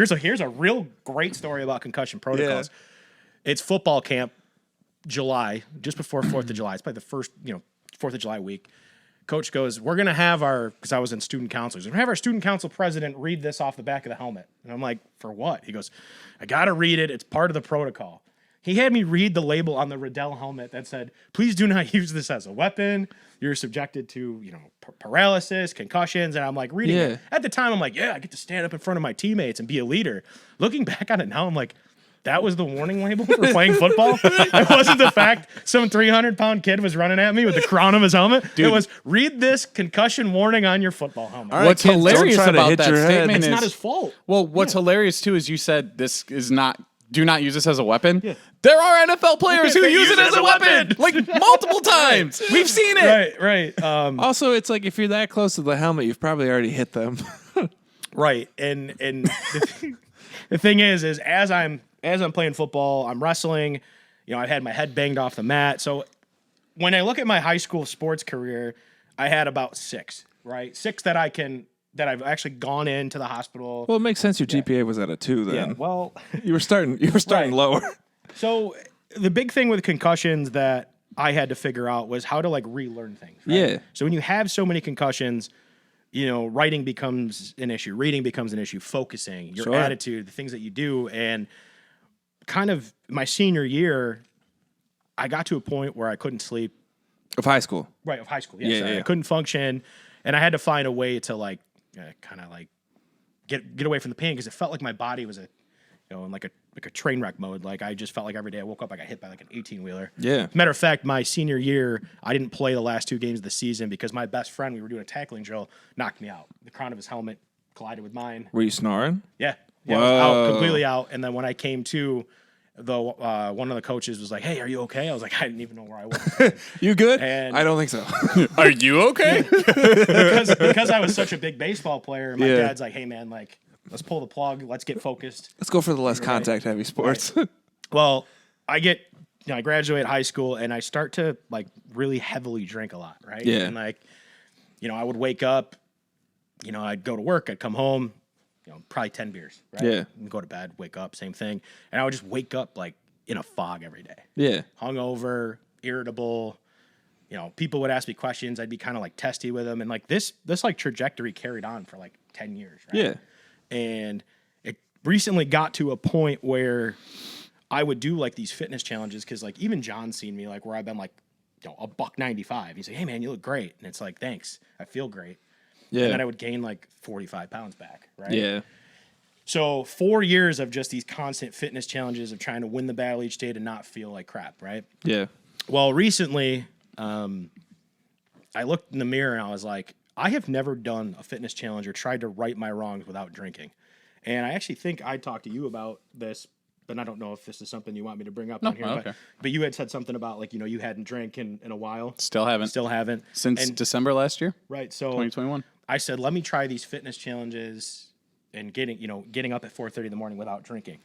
Speaker 4: So here's a real great story about concussion protocols. It's football camp, July, just before 4th of July. It's probably the first 4th of July week. Coach goes, we're going to have because I was in student council, we're going to have our student council president read this off the back of the helmet. And I'm like, for what? He goes, I got to read it. It's part of the protocol. He had me read the label on the Riddell helmet that said, please do not use this as a weapon. You're subjected to, paralysis, concussions. And I'm like reading it. At the time, I'm like, I get to stand up in front of my teammates and be a leader. Looking back on it now, I'm like, that was the warning label for playing football? It wasn't the fact some 300-pound kid was running at me with the crown of his helmet. Dude. It was, read this concussion warning on your football helmet.
Speaker 1: Right, what's hilarious about that statement
Speaker 4: is...
Speaker 1: It's
Speaker 4: not his fault.
Speaker 1: Well, what's hilarious, too, is you said this is not... Do not use this as a weapon. Yeah. There are NFL players who use it as a weapon. Like, multiple times. We've seen it.
Speaker 4: Right.
Speaker 2: Also, it's like if you're that close to the helmet, you've probably already hit them.
Speaker 4: Right. And the thing is as I'm playing football, I'm wrestling, I've had my head banged off the mat. So when I look at my high school sports career, I had about 6, right? 6 that I've actually gone into the hospital.
Speaker 2: Well, it makes sense your GPA was at a 2 then.
Speaker 4: Yeah, well,
Speaker 2: you were starting lower.
Speaker 4: So the big thing with concussions that I had to figure out was how to relearn things. Right?
Speaker 2: Yeah.
Speaker 4: So when you have so many concussions, writing becomes an issue, reading becomes an issue, focusing, your attitude, the things that you do. And kind of my senior year, I got to a point where I couldn't sleep.
Speaker 2: Of high school.
Speaker 4: Right, of high school. Yes,
Speaker 2: Yeah.
Speaker 4: I couldn't function, and I had to find a way to get away from the pain because it felt like my body was in like a train wreck mode. Like I just felt like every day I woke up, I got hit by an 18-wheeler.
Speaker 2: Yeah.
Speaker 4: Matter of fact, my senior year, I didn't play the last 2 games of the season because my best friend, we were doing a tackling drill, knocked me out. The crown of his helmet collided with mine.
Speaker 2: Were you snoring?
Speaker 4: Yeah. I was out, completely out. And then when I came to, one of the coaches was like, "Hey, are you okay?" I was like, "I didn't even know where I was."
Speaker 2: You good?
Speaker 4: And
Speaker 2: I don't think so.
Speaker 1: Are you okay?
Speaker 4: because I was such a big baseball player. My dad's like, "Hey, man, let's pull the plug. Let's get focused.
Speaker 2: Let's go for the less contact heavy sports."
Speaker 4: Right. Well, I graduate high school and I start to really heavily drink a lot, right?
Speaker 2: Yeah.
Speaker 4: And I would wake up, I'd go to work, I'd come home, probably 10 beers, right?
Speaker 2: Yeah.
Speaker 4: And go to bed, wake up, same thing. And I would just wake up in a fog every day.
Speaker 2: Yeah.
Speaker 4: Hungover, irritable. People would ask me questions. I'd be kind of testy with them. And this trajectory carried on for 10 years, right?
Speaker 2: Yeah.
Speaker 4: And it recently got to a point where I would do these fitness challenges because even John's seen me where I've been a $195. He's like, "Hey man, you look great." And it's thanks. I feel great.
Speaker 2: Yeah.
Speaker 4: And then I would gain 45 pounds back, right?
Speaker 2: Yeah.
Speaker 4: So 4 years of just these constant fitness challenges of trying to win the battle each day to not feel like crap, right?
Speaker 2: Yeah.
Speaker 4: Well, recently, I looked in the mirror and I was like, I have never done a fitness challenge or tried to right my wrongs without drinking. And I actually think I talked to you about this, but I don't know if this is something you want me to bring up on here.
Speaker 1: Okay.
Speaker 4: But you had said something about you hadn't drank in a while.
Speaker 1: Still haven't.
Speaker 4: Still haven't.
Speaker 1: Since December last year?
Speaker 4: Right. So
Speaker 1: 2021.
Speaker 4: I said, let me try these fitness challenges and getting up at 4:30 in the morning without drinking.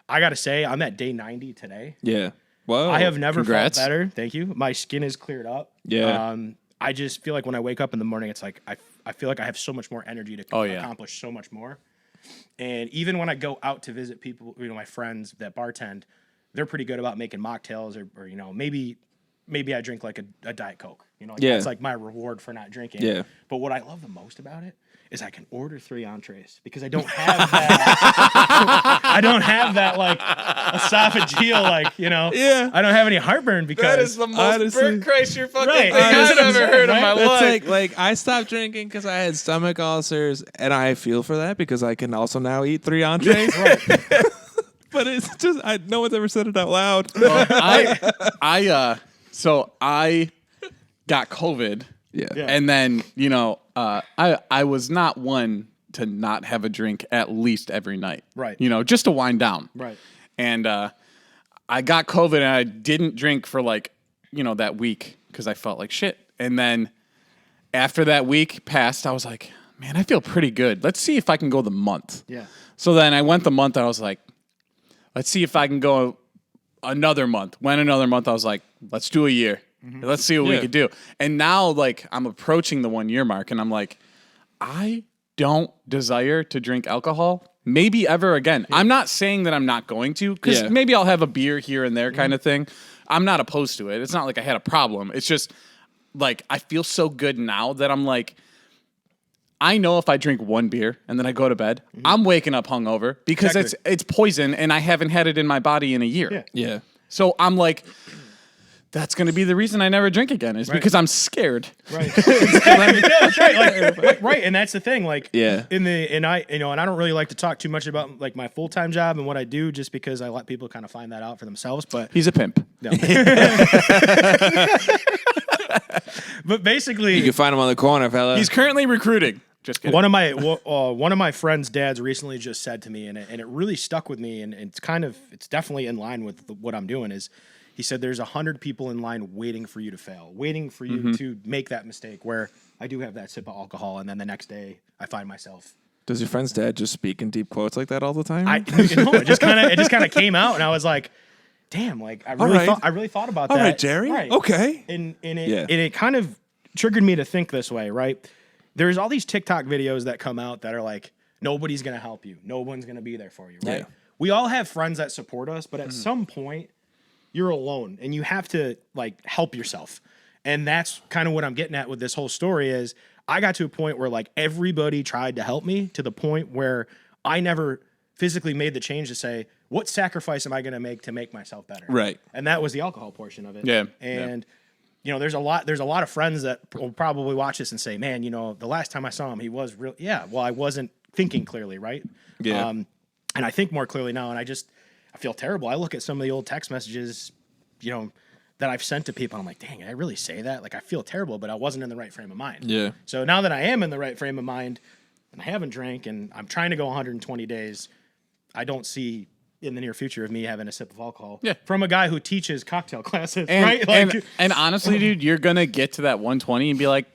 Speaker 4: I got to say, I'm at day 90 today.
Speaker 2: Yeah. Whoa.
Speaker 4: I have never
Speaker 1: congrats.
Speaker 4: felt better. Thank you. My skin is cleared up.
Speaker 2: Yeah.
Speaker 4: I just feel like when I wake up in the morning, it's like I feel like I have so much more energy to accomplish so much more. And even when I go out to visit people, my friends that bartend, they're pretty good about making mocktails or maybe I drink like a Diet Coke. That's like my reward for not drinking.
Speaker 2: Yeah.
Speaker 4: But what I love the most about it is I can order 3 entrees because I don't have that. I don't have that like esophageal
Speaker 2: Yeah.
Speaker 4: I don't have any heartburn because
Speaker 1: That is the most Bert Kreischer fucking
Speaker 4: Right.
Speaker 1: thing
Speaker 4: That's
Speaker 1: I've
Speaker 4: what I'm
Speaker 1: ever
Speaker 4: saying,
Speaker 1: heard in
Speaker 4: right?
Speaker 1: my life.
Speaker 2: That's like I stopped drinking because I had stomach ulcers, and I feel for that because I can also now eat 3 entrees.
Speaker 4: Right.
Speaker 2: But it's just no one's ever said it out loud.
Speaker 1: Well, I got COVID.
Speaker 2: Yeah.
Speaker 1: And then, I was not one to not have a drink at least every night.
Speaker 4: Right.
Speaker 1: Just to wind down.
Speaker 4: Right.
Speaker 1: And I got COVID and I didn't drink for that week because I felt like shit. And then after that week passed, I was like, man, I feel pretty good. Let's see if I can go the month.
Speaker 4: Yeah.
Speaker 1: So then I went the month and I was like, let's see if I can go another month. Went another month, I was like, let's do a year. Let's see what we could do. And now, I'm approaching the 1 year mark, and I'm like, I don't desire to drink alcohol, maybe ever again. I'm not saying that I'm not going to, because maybe I'll have a beer here and there kind of thing. I'm not opposed to it. It's not like I had a problem. It's just, I feel so good now that I'm like, I know if I drink 1 beer and then I go to bed, I'm waking up hungover because it's poison, and I haven't had it in my body in a year.
Speaker 2: Yeah.
Speaker 1: So I'm like, that's going to be the reason I never drink again is because I'm scared.
Speaker 4: Right. That's right. Right. And that's the thing.
Speaker 2: Yeah.
Speaker 4: And I don't really like to talk too much about my full-time job and what I do just because I let people kind of find that out for themselves. But
Speaker 1: He's a pimp.
Speaker 4: no. But basically,
Speaker 2: You can find him on the corner, fella.
Speaker 1: He's currently recruiting. Just kidding.
Speaker 4: one of my friends' dads recently just said to me, and it really stuck with me, and it's definitely in line with what I'm doing. Is he said there's 100 people in line waiting for you to fail, waiting for you to make that mistake where I do have that sip of alcohol, and then the next day I find myself.
Speaker 2: Does your friend's dad just speak in deep quotes like that all the time?
Speaker 4: It just kind of came out, and I was like, damn, I really thought about that.
Speaker 2: All right, Jerry.
Speaker 4: Right.
Speaker 2: Okay.
Speaker 4: And it kind of triggered me to think this way, right? There's all these TikTok videos that come out that are like, nobody's going to help you. No one's going to be there for you, right?
Speaker 2: Yeah.
Speaker 4: We all have friends that support us, but at some point, you're alone, and you have to, help yourself. And that's kind of what I'm getting at with this whole story is I got to a point where, everybody tried to help me to the point where I never physically made the change to say, what sacrifice am I going to make myself better?
Speaker 2: Right.
Speaker 4: And that was the alcohol portion of it.
Speaker 1: Yeah.
Speaker 4: And there's a lot of friends that will probably watch this and say, man, the last time I saw him, he was real. Yeah. Well, I wasn't thinking clearly. Right.
Speaker 2: Yeah.
Speaker 4: And I think more clearly now. And I feel terrible. I look at some of the old text messages, that I've sent to people. And I'm like, dang, did I really say that? I feel terrible, but I wasn't in the right frame of mind.
Speaker 2: Yeah.
Speaker 4: So now that I am in the right frame of mind and I haven't drank and I'm trying to go 120 days, I don't see in the near future of me having a sip of alcohol from a guy who teaches cocktail classes,
Speaker 1: And,
Speaker 4: right?
Speaker 1: and honestly, dude, you're going to get to that 120 and be like,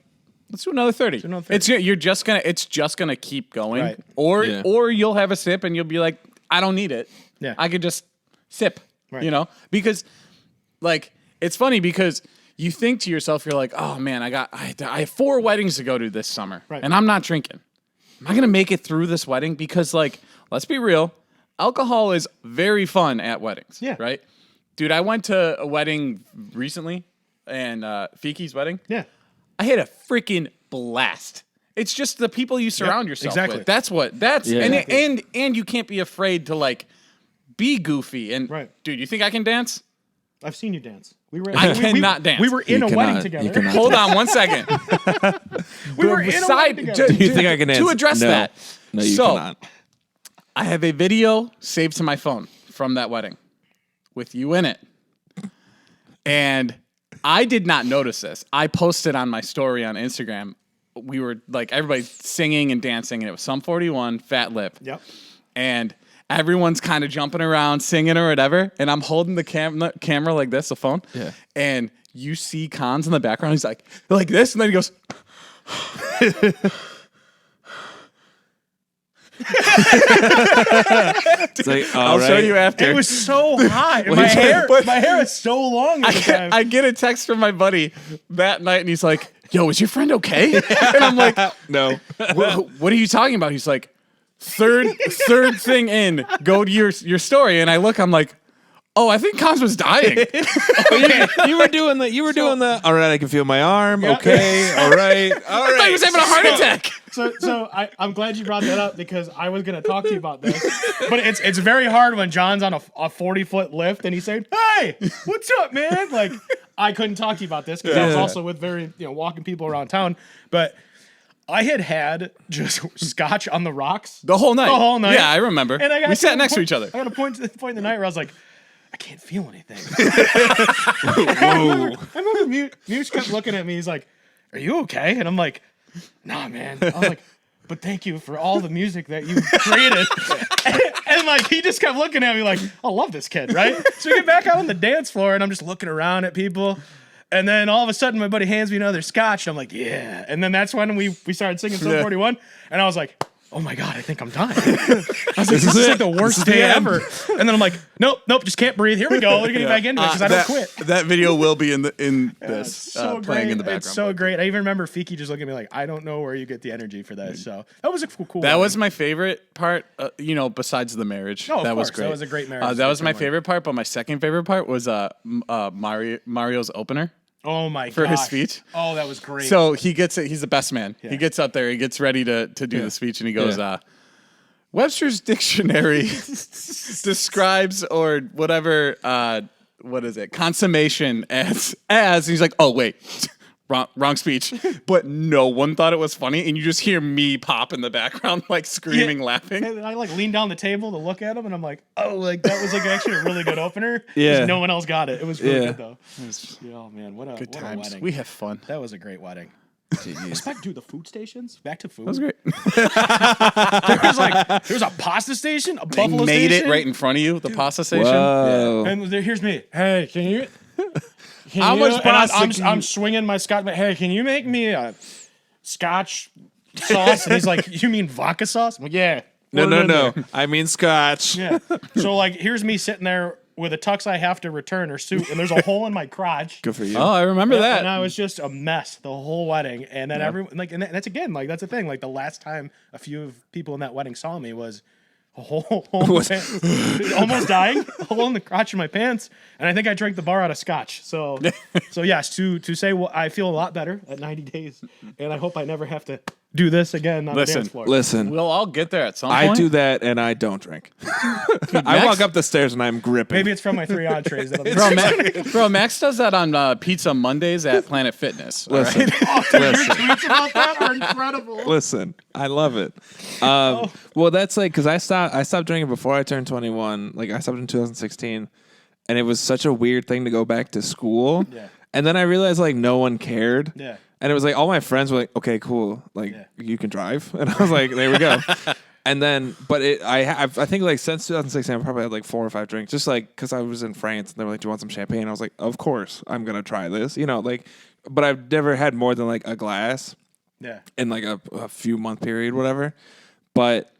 Speaker 1: let's do another 30. It's just gonna keep going.
Speaker 4: Right.
Speaker 1: Or you'll have a sip and you'll be like, I don't need it.
Speaker 4: Yeah.
Speaker 1: I could just sip.
Speaker 4: Right.
Speaker 1: Because it's funny because you think to yourself, you're like, oh man, I have 4 weddings to go to this summer.
Speaker 4: Right.
Speaker 1: And I'm not drinking. Am I gonna make it through this wedding? Because let's be real, alcohol is very fun at weddings.
Speaker 4: Yeah.
Speaker 1: Right? Dude, I went to a wedding recently and Fiki's wedding.
Speaker 4: Yeah.
Speaker 1: I had a freaking blast. It's just the people you surround yourself
Speaker 4: exactly.
Speaker 1: with. That's and you can't be afraid to be goofy and dude, you think I can dance?
Speaker 4: I've seen you dance.
Speaker 1: I cannot dance.
Speaker 4: We were in a wedding
Speaker 2: You
Speaker 4: together.
Speaker 2: cannot.
Speaker 1: Hold on one second.
Speaker 4: We were in a wedding together.
Speaker 2: Do you think I can dance?
Speaker 1: To address
Speaker 2: No.
Speaker 1: that.
Speaker 2: No, you
Speaker 1: so,
Speaker 2: cannot.
Speaker 1: I have a video saved to my phone from that wedding with you in it. And I did not notice this. I posted on my story on Instagram. We were everybody singing and dancing, and it was Sum 41, Fat Lip.
Speaker 4: Yep.
Speaker 1: And everyone's kind of jumping around, singing or whatever. And I'm holding the camera like this, the phone.
Speaker 2: Yeah.
Speaker 1: And you see Konze in the background. He's like this. And then he goes,
Speaker 2: It's like,
Speaker 1: I'll show you after.
Speaker 4: It was so hot. And my hair is so long at the time.
Speaker 1: I get a text from my buddy that night, and he's like, "Yo, is your friend okay?" And I'm like,
Speaker 2: no.
Speaker 1: what are you talking about? He's like, third thing in, go to your story, and I look, I'm like, oh, I think Konze was dying.
Speaker 2: You were doing the. All right, I can feel my arm. Okay, all right.
Speaker 1: I thought he was having a heart attack.
Speaker 4: So I'm glad you brought that up because I was going to talk to you about this. But it's very hard when John's on a 40-foot lift and he's saying, "Hey, what's up, man?" Like, I couldn't talk to you about this because I was also with walking people around town. But I had just scotch on the rocks
Speaker 1: The whole night. Yeah, I remember.
Speaker 4: And
Speaker 1: we sat next to each other.
Speaker 4: I got a point in the night where I was like, I can't feel anything. I remember Muse kept looking at me. He's like, "Are you okay?" And I'm like, "Nah, man." I was like, "But thank you for all the music that you created." and like he just kept looking at me like, "I love this kid," right? So we get back out on the dance floor, and I'm just looking around at people. And then all of a sudden, my buddy hands me another scotch. And I'm like, "Yeah." And then that's when we started singing Sum 41. And I was like, "Oh my God, I think I'm dying." I was like, this is like the worst day ever. And then I'm like, nope, just can't breathe. Here we go. We're getting back into it because I don't quit.
Speaker 1: That video will be in this
Speaker 4: So
Speaker 1: playing
Speaker 4: great.
Speaker 1: in the background.
Speaker 4: It's so great. I even remember Fiki just looking at me like, I don't know where you get the energy for this. So that was a cool
Speaker 1: That
Speaker 4: one.
Speaker 1: was my favorite part, besides the marriage.
Speaker 4: No, of
Speaker 1: that was
Speaker 4: course.
Speaker 1: great.
Speaker 4: That was a great marriage.
Speaker 1: That was my favorite part, but my second favorite part was Mario's opener.
Speaker 4: Oh my god.
Speaker 1: For his speech.
Speaker 4: Oh, that was great.
Speaker 1: So he gets it. He's the best man. Yeah. He gets up there. He gets ready to do the speech, and he goes, Webster's dictionary describes or whatever. What is it? Consummation as. And he's like, oh wait, wrong speech. But no one thought it was funny, and you just hear me pop in the background, like screaming, laughing.
Speaker 4: And I like leaned down the table to look at him, and I'm like, oh, like that was like actually a really good opener.
Speaker 2: Yeah.
Speaker 4: No one else got it. It was really good though. Oh man, what a
Speaker 1: Good
Speaker 4: what a
Speaker 1: times.
Speaker 4: wedding.
Speaker 1: We have fun.
Speaker 4: That was a great wedding. The food stations. Back to food.
Speaker 1: That was great.
Speaker 4: There was a pasta station, a
Speaker 1: They
Speaker 4: buffalo
Speaker 1: made
Speaker 4: station.
Speaker 1: it right in front of you, the pasta station.
Speaker 2: Whoa.
Speaker 4: And here's me. Hey, can you?
Speaker 1: How much pasta
Speaker 4: I'm,
Speaker 1: can
Speaker 4: I'm
Speaker 1: you-
Speaker 4: swinging my scotch. Hey, can you make me a scotch sauce? And he's like, you mean vodka sauce? I'm like, yeah.
Speaker 2: No.
Speaker 4: Put it in there.
Speaker 2: I mean scotch.
Speaker 4: Yeah. So like, here's me sitting there with a tux I have to return or suit, and there's a hole in my crotch.
Speaker 2: Good for you.
Speaker 1: Oh, I remember that.
Speaker 4: And I was just a mess the whole wedding. And then everyone and that's again, like that's the thing. Like the last time a few of people in that wedding saw me was a hole in my pants. Almost dying, a hole in the crotch of my pants. And I think I drank the bar out of scotch. So yes, to say I feel a lot better at 90 days. And I hope I never have to do this again on the dance floor.
Speaker 2: Listen.
Speaker 1: We'll all get there at some point.
Speaker 2: I do that and I don't drink. I walk up the stairs and I'm gripping.
Speaker 4: Maybe it's from my 3 entrees. That'll be
Speaker 1: Bro, Max does that on Pizza Mondays at Planet Fitness. all
Speaker 2: Listen,
Speaker 1: right?
Speaker 4: Your tweets about that are incredible.
Speaker 2: listen, I love it. Well, that's like because I stopped drinking before I turned 21. Like I stopped in 2016, and it was such a weird thing to go back to school.
Speaker 4: Yeah.
Speaker 2: And then I realized like no one cared.
Speaker 4: Yeah.
Speaker 2: And it was like all my friends were like, "Okay, cool. Like you can drive," and I was like, "There we go." And then, but I think like since 2016, I probably had like 4 or 5 drinks, just like because I was in France and they were like, "Do you want some champagne?" I was like, "Of course, I'm gonna try this," like. But I've never had more than like a glass.
Speaker 4: Yeah.
Speaker 2: In like a few month period, whatever. But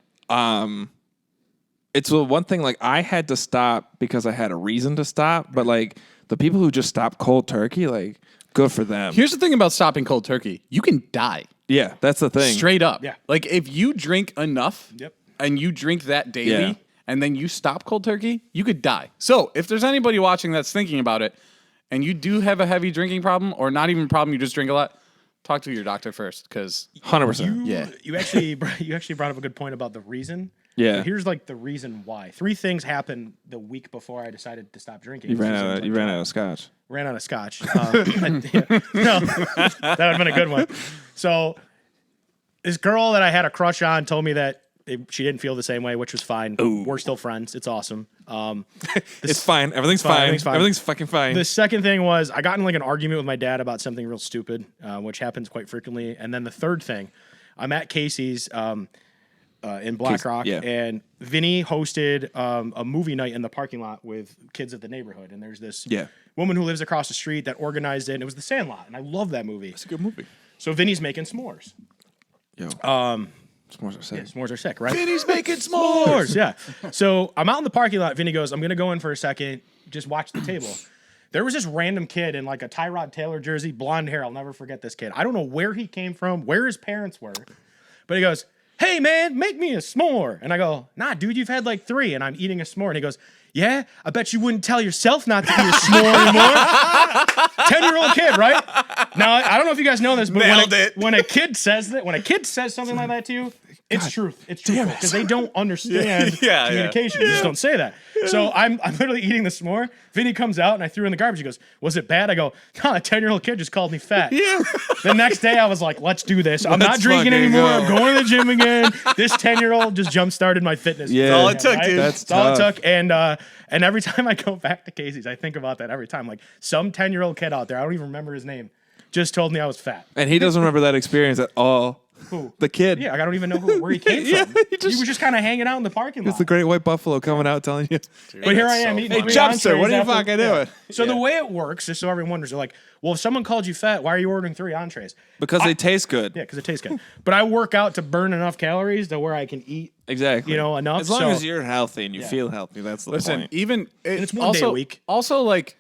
Speaker 2: it's the one thing like I had to stop because I had a reason to stop. But like the people who just stop cold turkey, like good for them.
Speaker 1: Here's the thing about stopping cold turkey. You can die.
Speaker 2: Yeah, that's the thing.
Speaker 1: Straight up.
Speaker 4: Yeah.
Speaker 1: Like if you drink enough and you drink that daily and then you stop cold turkey, you could die. So if there's anybody watching that's thinking about it and you do have a heavy drinking problem or not even a problem, you just drink a lot, talk to your doctor first because
Speaker 2: 100%.
Speaker 4: You actually brought up a good point about the reason.
Speaker 2: Yeah.
Speaker 4: So here's like the reason why. 3 things happened the week before I decided to stop drinking.
Speaker 2: You ran out of scotch.
Speaker 4: Ran out of scotch. No, that would have been a good one. So this girl that I had a crush on told me that she didn't feel the same way, which was fine.
Speaker 2: Ooh.
Speaker 4: We're still friends. It's awesome.
Speaker 2: It's fine. Everything's fine. Everything's fucking fine.
Speaker 4: The second thing was I got in like an argument with my dad about something real stupid, which happens quite frequently. And then the third thing, I'm at Casey's in Black Rock, and Vinny hosted a movie night in the parking lot with kids of the neighborhood. And there's this woman who lives across the street that organized it, and it was The Sandlot. And I love that movie.
Speaker 1: it's a good movie.
Speaker 4: So Vinny's making s'mores.
Speaker 2: Yo. S'mores are sick.
Speaker 4: S'mores are sick, right?
Speaker 1: Vinny's making
Speaker 4: S'mores, yeah. So I'm out in the parking lot. Vinny goes, I'm going to go in for a second, just watch the table. There was this random kid in like a Tyrod Taylor jersey, blonde hair. I'll never forget this kid. I don't know where he came from, where his parents were, but he goes, hey, man, make me a s'more. And I go, nah, dude, you've had like 3, and I'm eating a s'more. And he goes, yeah, I bet you wouldn't tell yourself not to eat a s'more anymore. 10-year-old kid, right? Now, I don't know if you guys know this, but when a kid says something like that to you, it's truth. It's truthful because they don't understand communication. You just don't say that. So I'm literally eating the s'more. Vinny comes out and I threw it in the garbage. He goes, was it bad? I go, no, a 10-year-old kid just called me fat. Yeah. The next day I was like, let's do this. I'm not drinking anymore. I'm going to the gym again. This 10-year-old just jump-started my fitness.
Speaker 2: Yeah.
Speaker 1: That's all it took, dude.
Speaker 2: That's
Speaker 4: all it
Speaker 2: tough.
Speaker 4: took. And every time I go back to Casey's, I think about that every time. Like some 10-year-old kid out there, I don't even remember his name, just told me I was fat.
Speaker 2: And he doesn't remember that experience at all.
Speaker 4: Who?
Speaker 2: The kid.
Speaker 4: Yeah, I don't even know where he came from. He was just kind of hanging out in the parking lot.
Speaker 2: It's the great white buffalo coming out telling you.
Speaker 4: But here I am eating.
Speaker 2: Hey, Jumpster, what are you fucking doing?
Speaker 4: So the way it works, just so everyone wonders, they're like, well, if someone called you fat, why are you ordering 3 entrees?
Speaker 2: Because they taste good.
Speaker 4: Yeah, because it tastes good. But I work out to burn enough calories to where I can eat,
Speaker 2: Exactly.
Speaker 4: enough.
Speaker 2: As long as you're healthy and you feel healthy, that's the point.
Speaker 1: Even
Speaker 4: it's one
Speaker 1: also,
Speaker 4: day a week.
Speaker 1: Also, like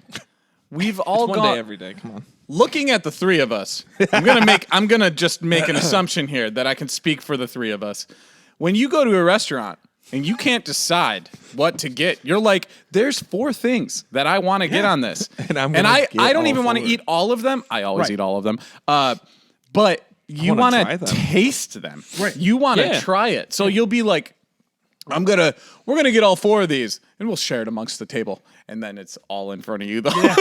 Speaker 1: we've all
Speaker 2: One
Speaker 1: gone
Speaker 2: day every day. Come on.
Speaker 1: looking at the 3 of us. I'm gonna just make an assumption here that I can speak for the 3 of us. When you go to a restaurant and you can't decide what to get, you're like, there's 4 things that I want to get on this,
Speaker 2: And
Speaker 1: I
Speaker 2: get
Speaker 1: don't
Speaker 2: all
Speaker 1: even want to
Speaker 2: 4.
Speaker 1: eat all of them. I always
Speaker 4: Right.
Speaker 1: eat all of them, but you
Speaker 2: wanna
Speaker 1: want
Speaker 2: try
Speaker 1: to
Speaker 2: them.
Speaker 1: taste them.
Speaker 4: Right.
Speaker 1: You want to
Speaker 2: Yeah.
Speaker 1: try it, so you'll be like, we're gonna get all 4 of these, and we'll share it amongst the table, and then it's all in front of you.
Speaker 4: Yeah,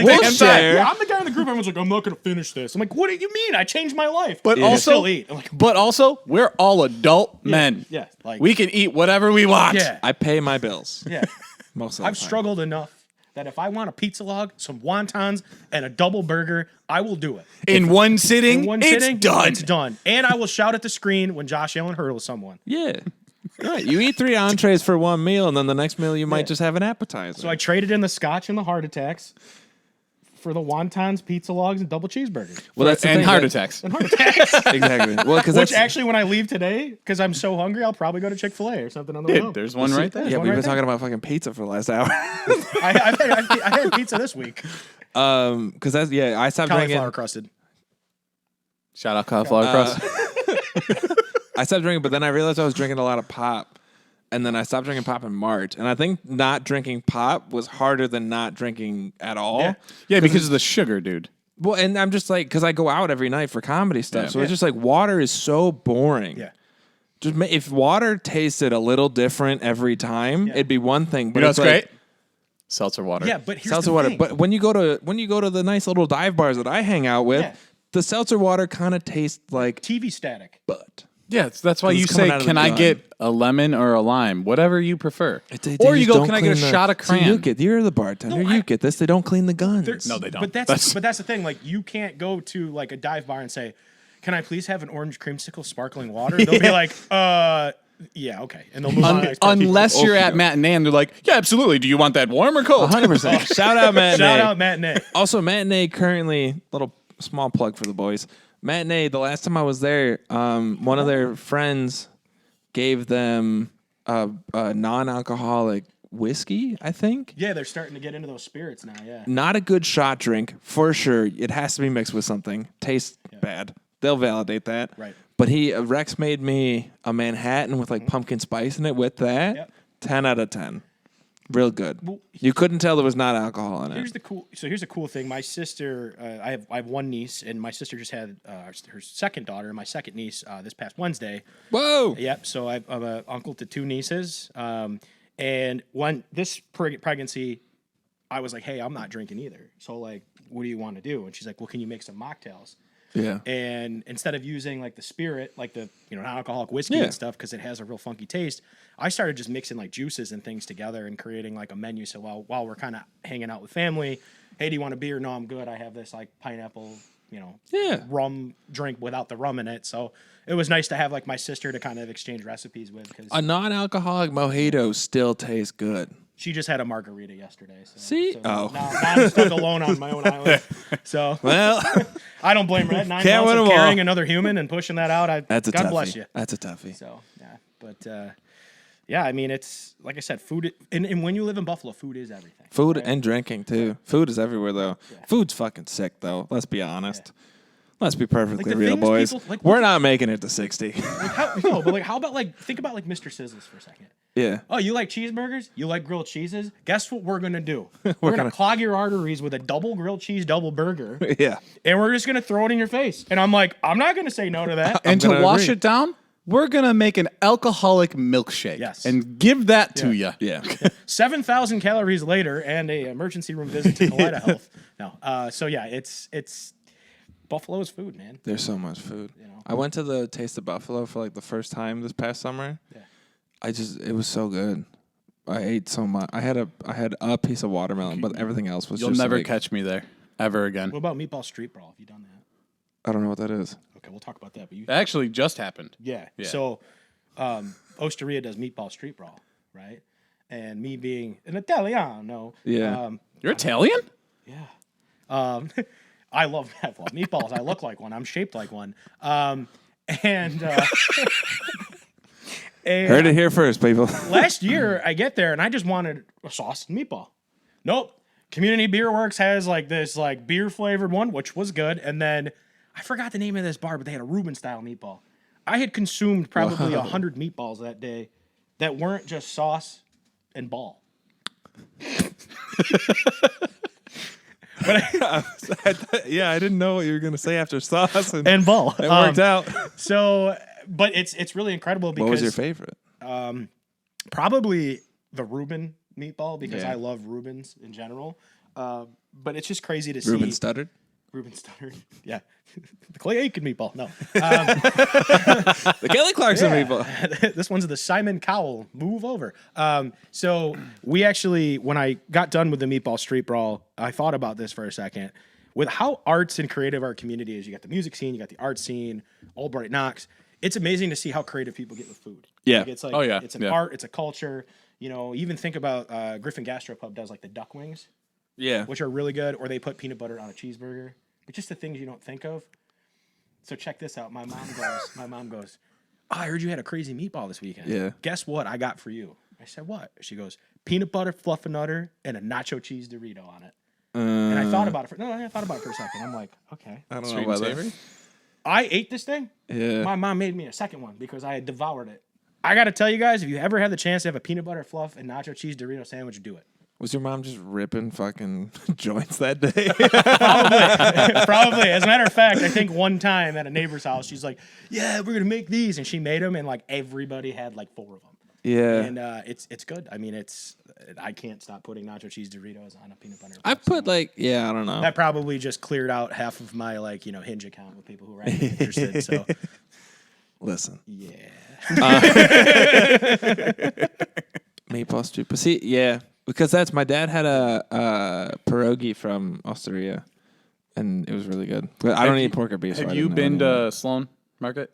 Speaker 1: We'll
Speaker 4: damn
Speaker 1: share.
Speaker 4: Yeah, I'm the guy in the group. Everyone's like, I'm not going to finish this. I'm like, what do you mean? I changed my life.
Speaker 1: But
Speaker 4: I
Speaker 1: also,
Speaker 4: still eat. I'm like,
Speaker 1: but also, we're all adult men.
Speaker 4: yeah, like-
Speaker 1: we can eat whatever we want.
Speaker 4: yeah,
Speaker 2: I pay my bills.
Speaker 4: yeah.
Speaker 2: Most of the
Speaker 4: I've
Speaker 2: time.
Speaker 4: struggled enough that if I want a pizza log, some wontons, and a double burger, I will do it.
Speaker 1: In one sitting,
Speaker 4: In one
Speaker 1: it's
Speaker 4: sitting,
Speaker 1: done.
Speaker 4: It's done. And I will shout at the screen when Josh Allen hurdles someone.
Speaker 2: Yeah. Right. You eat 3 entrees for one meal, and then the next meal you might just have an appetizer.
Speaker 4: So I traded in the scotch and the heart attacks for the wontons, pizza logs, and double cheeseburgers.
Speaker 2: well, that's the
Speaker 1: and
Speaker 2: thing,
Speaker 1: heart
Speaker 2: that-
Speaker 1: attacks.
Speaker 4: And heart attacks.
Speaker 2: Exactly. Well, because
Speaker 4: Which actually, when I leave today, because I'm so hungry, I'll probably go to Chick-fil-A or something on the way home.
Speaker 1: There's one right there.
Speaker 2: yeah,
Speaker 4: one
Speaker 2: we've
Speaker 4: right
Speaker 2: been
Speaker 4: there.
Speaker 2: talking about fucking pizza for the last hour.
Speaker 4: I had pizza this week.
Speaker 2: Because I stopped
Speaker 4: Cauliflower
Speaker 2: drinking.
Speaker 4: crusted.
Speaker 1: Shout out cauliflower crust.
Speaker 2: I stopped drinking, but then I realized I was drinking a lot of pop. And then I stopped drinking pop in March. And I think not drinking pop was harder than not drinking at all.
Speaker 4: Yeah.
Speaker 1: Yeah, because of the sugar, dude.
Speaker 2: Well, and I'm just like, because I go out every night for comedy stuff.
Speaker 1: Yeah.
Speaker 2: So it's just like water is so boring.
Speaker 4: Yeah.
Speaker 2: Just if water tasted a little different every time, it'd be one thing. But
Speaker 1: You know
Speaker 2: it's
Speaker 1: what's
Speaker 2: like,
Speaker 1: great? Seltzer water.
Speaker 4: Yeah, but here's
Speaker 2: seltzer
Speaker 4: the
Speaker 2: water.
Speaker 4: thing.
Speaker 2: But when you go to the nice little dive bars that I hang out with,
Speaker 4: Yeah.
Speaker 2: the seltzer water kind of tastes like
Speaker 4: TV static.
Speaker 2: butt.
Speaker 1: Yeah, that's why
Speaker 2: 'Cause
Speaker 1: you
Speaker 2: it's coming
Speaker 1: say,
Speaker 2: out of
Speaker 1: can
Speaker 2: the
Speaker 1: I
Speaker 2: gun.
Speaker 1: get a lemon or a lime? Whatever you prefer.
Speaker 2: They
Speaker 1: Or you
Speaker 2: just
Speaker 1: go,
Speaker 2: don't
Speaker 1: can I get a
Speaker 2: clean the-
Speaker 1: shot of
Speaker 2: See,
Speaker 1: cran?
Speaker 2: you're the bartender.
Speaker 4: No,
Speaker 2: you get this. They don't clean the guns.
Speaker 1: No, they don't.
Speaker 4: But that's the thing. Like, you can't go to like a dive bar and say, "Can I please have an orange creamsicle sparkling water?" They'll be like, yeah, okay," and they'll move on. to the next person.
Speaker 1: Unless you're at matinee and they're like, yeah, absolutely. Do you want that warm or cold?
Speaker 2: 100%. Shout out Matinee.
Speaker 4: Shout out matinee.
Speaker 2: Also, Matinee currently, little small plug for the boys. Matinee, the last time I was there, one of their friends gave them a non-alcoholic whiskey, I think.
Speaker 4: Yeah, they're starting to get into those spirits now. Yeah.
Speaker 2: Not a good shot drink, for sure. It has to be mixed with something. Tastes bad. They'll validate that.
Speaker 4: Right.
Speaker 2: But Rex made me a Manhattan with like pumpkin spice in it with that.
Speaker 4: Yep.
Speaker 2: 10 out of 10. Real good.
Speaker 4: Well,
Speaker 2: You couldn't tell there was not alcohol in it.
Speaker 4: Here's the cool thing. My sister, I have one niece, and my sister just had her second daughter, my second niece, this past Wednesday.
Speaker 2: Whoa.
Speaker 4: Yep. So I'm an uncle to 2 nieces, and this pregnancy, I was like, "Hey, I'm not drinking either. So like, what do you want to do?" And she's like, "Well, can you make some mocktails?"
Speaker 2: Yeah.
Speaker 4: And instead of using like the spirit, like the non-alcoholic whiskey
Speaker 2: Yeah.
Speaker 4: and stuff, because it has a real funky taste, I started just mixing like juices and things together and creating like a menu. So while we're kind of hanging out with family, hey, do you want a beer? No, I'm good. I have this like pineapple,
Speaker 2: Yeah.
Speaker 4: rum drink without the rum in it. So it was nice to have like my sister to kind of exchange recipes with, because
Speaker 2: A non-alcoholic mojito still tastes good.
Speaker 4: she just had a margarita yesterday. So,
Speaker 2: See?
Speaker 4: so
Speaker 2: Oh.
Speaker 4: now I'm stuck alone on my own island. So
Speaker 2: Well,
Speaker 4: I don't blame Red. 9
Speaker 2: Can't
Speaker 4: months
Speaker 2: win
Speaker 4: of
Speaker 2: 'em all.
Speaker 4: carrying another human and pushing that out.
Speaker 2: That's a
Speaker 4: God
Speaker 2: toughie.
Speaker 4: bless you.
Speaker 2: That's a toughie.
Speaker 4: So yeah, but yeah, I mean, it's like I said, food. And when you live in Buffalo, food is everything.
Speaker 2: Food
Speaker 4: right?
Speaker 2: and drinking too. Food is everywhere though. Food's fucking sick though. Let's be honest. Let's be perfectly
Speaker 4: the
Speaker 2: real,
Speaker 4: things
Speaker 2: boys.
Speaker 4: people- like,
Speaker 2: We're
Speaker 4: look
Speaker 2: not making it to 60.
Speaker 4: But how about think about Mr. Sizzles for a second.
Speaker 2: Yeah.
Speaker 4: Oh, you like cheeseburgers? You like grilled cheeses? Guess what we're gonna do? We're gonna clog your arteries with a double grilled cheese double burger,
Speaker 2: Yeah.
Speaker 4: and we're just gonna throw it in your face. And I'm like, I'm not gonna say no to that.
Speaker 1: And to
Speaker 2: gonna
Speaker 1: wash
Speaker 2: agree.
Speaker 1: it down, we're gonna make an alcoholic milkshake.
Speaker 4: Yes.
Speaker 1: And give that to you.
Speaker 2: Yeah.
Speaker 4: 7,000 calories later, and a emergency room visit to Kaleida Health. No, so yeah, it's Buffalo's food, man.
Speaker 2: There's so much food.
Speaker 4: know.
Speaker 2: I went to the Taste of Buffalo for like the first time this past summer. Yeah. It was so good. I ate so much. I had a piece of watermelon, but everything else was
Speaker 1: You'll
Speaker 2: just
Speaker 1: never
Speaker 2: like,
Speaker 1: st ever ever again.
Speaker 4: What about meatball street brawl? Have you done that?
Speaker 2: I don't know what that is.
Speaker 4: Okay, we'll talk about that. But you,
Speaker 1: That actually just happened.
Speaker 4: yeah.
Speaker 1: Yeah.
Speaker 4: So, Osteria does meatball street brawl, right? And me being an Italiano,
Speaker 2: Yeah.
Speaker 1: You're Italian?
Speaker 4: I love meatballs. I look like one. I'm shaped like one. And
Speaker 2: Heard it here first, people.
Speaker 4: last year I get there and I just wanted a sauce and meatball. Nope. Community Beer Works has this beer flavored one, which was good. And then I forgot the name of this bar, but they had a Reuben style meatball. I had consumed probably 100 meatballs that day that weren't just sauce and ball.
Speaker 2: Yeah, I didn't know what you were gonna say after sauce,
Speaker 4: And ball.
Speaker 2: it worked out.
Speaker 4: So, but it's really incredible because
Speaker 2: What was your favorite?
Speaker 4: probably the Reuben meatball because
Speaker 2: Yeah.
Speaker 4: I love Reubens in general. But it's just crazy to see.
Speaker 2: Reuben stuttered.
Speaker 4: Reuben stuttered. Yeah. The Clay Aiken meatball. No.
Speaker 2: The Kelly Clarkson people.
Speaker 4: This one's the Simon Cowell. Move over. So we actually, when I got done with the Meatball Street Brawl, I thought about this for a second. With how arts and creative our community is, you got the music scene, you got the art scene, Albright Knox. It's amazing to see how creative people get with food.
Speaker 2: Yeah.
Speaker 4: It's
Speaker 1: Oh, yeah.
Speaker 4: It's an
Speaker 1: Yeah.
Speaker 4: art. It's a culture. Even think about Griffin Gastropub does the duck wings,
Speaker 2: Yeah.
Speaker 4: which are really good, or they put peanut butter on a cheeseburger. But just the things you don't think of. So check this out. My mom goes, oh, I heard you had a crazy meatball this weekend.
Speaker 2: Yeah.
Speaker 4: Guess what I got for you? I said, what? She goes, peanut butter fluffernutter and a nacho cheese Dorito on it. And I thought about it for a second. I'm like, okay.
Speaker 2: I don't
Speaker 1: Sweet
Speaker 2: know
Speaker 1: and
Speaker 2: about that.
Speaker 1: savory?
Speaker 4: I ate this thing.
Speaker 2: Yeah.
Speaker 4: My mom made me a second one because I had devoured it. I got to tell you guys, if you ever have the chance to have a peanut butter fluff and nacho cheese Dorito sandwich, do it.
Speaker 2: Was your mom just ripping fucking joints that day?
Speaker 4: Probably. As a matter of fact, I think one time at a neighbor's house, she's like, yeah, we're going to make these. And she made them, and everybody had 4 of them.
Speaker 2: Yeah.
Speaker 4: And it's good. I mean, I can't stop putting nacho cheese Doritos on a peanut butter.
Speaker 2: I put I don't know.
Speaker 4: That probably just cleared out half of my Hinge account with people who are actually interested. So
Speaker 2: Listen.
Speaker 4: yeah.
Speaker 2: Meatball street. But see, yeah. Because my dad had a pierogi from Osteria, and it was really good. But I don't eat pork or beef. so
Speaker 1: Have
Speaker 2: I
Speaker 1: you
Speaker 2: didn't know
Speaker 1: been
Speaker 2: any of
Speaker 1: to Sloan Market?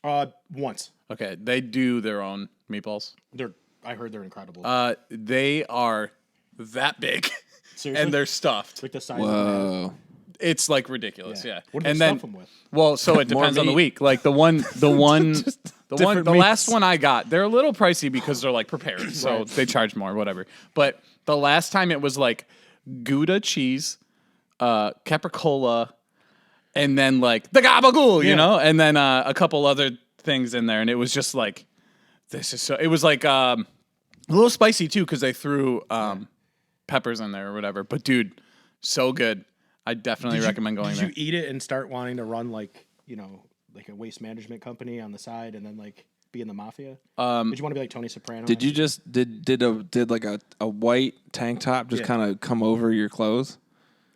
Speaker 4: Once.
Speaker 1: Okay, they do their own meatballs.
Speaker 4: I heard they're incredible.
Speaker 1: They are that big,
Speaker 4: Seriously?
Speaker 1: and they're stuffed.
Speaker 4: Like the size
Speaker 2: it.
Speaker 4: of
Speaker 2: Whoa.
Speaker 1: It's ridiculous, yeah.
Speaker 4: What do they
Speaker 1: and
Speaker 4: stuff
Speaker 1: then,
Speaker 4: them with?
Speaker 1: well, so it
Speaker 2: More
Speaker 1: depends on the
Speaker 2: meat.
Speaker 1: week. The
Speaker 2: different
Speaker 1: last
Speaker 2: meats.
Speaker 1: one I got, they're a little pricey because they're prepared, so they charge more, whatever. But the last time it was Gouda cheese, capricola, and then the gabagool, you know, and then a couple other things in there, and it was just this is so. It was a little spicy too because they threw peppers in there or whatever. But dude, so good. I definitely recommend going there.
Speaker 4: Did you eat it and start wanting to run a waste management company on the side and then be in the mafia? Did you want to be like Tony Soprano?
Speaker 2: Did you just did a white tank top just kind of come over your clothes?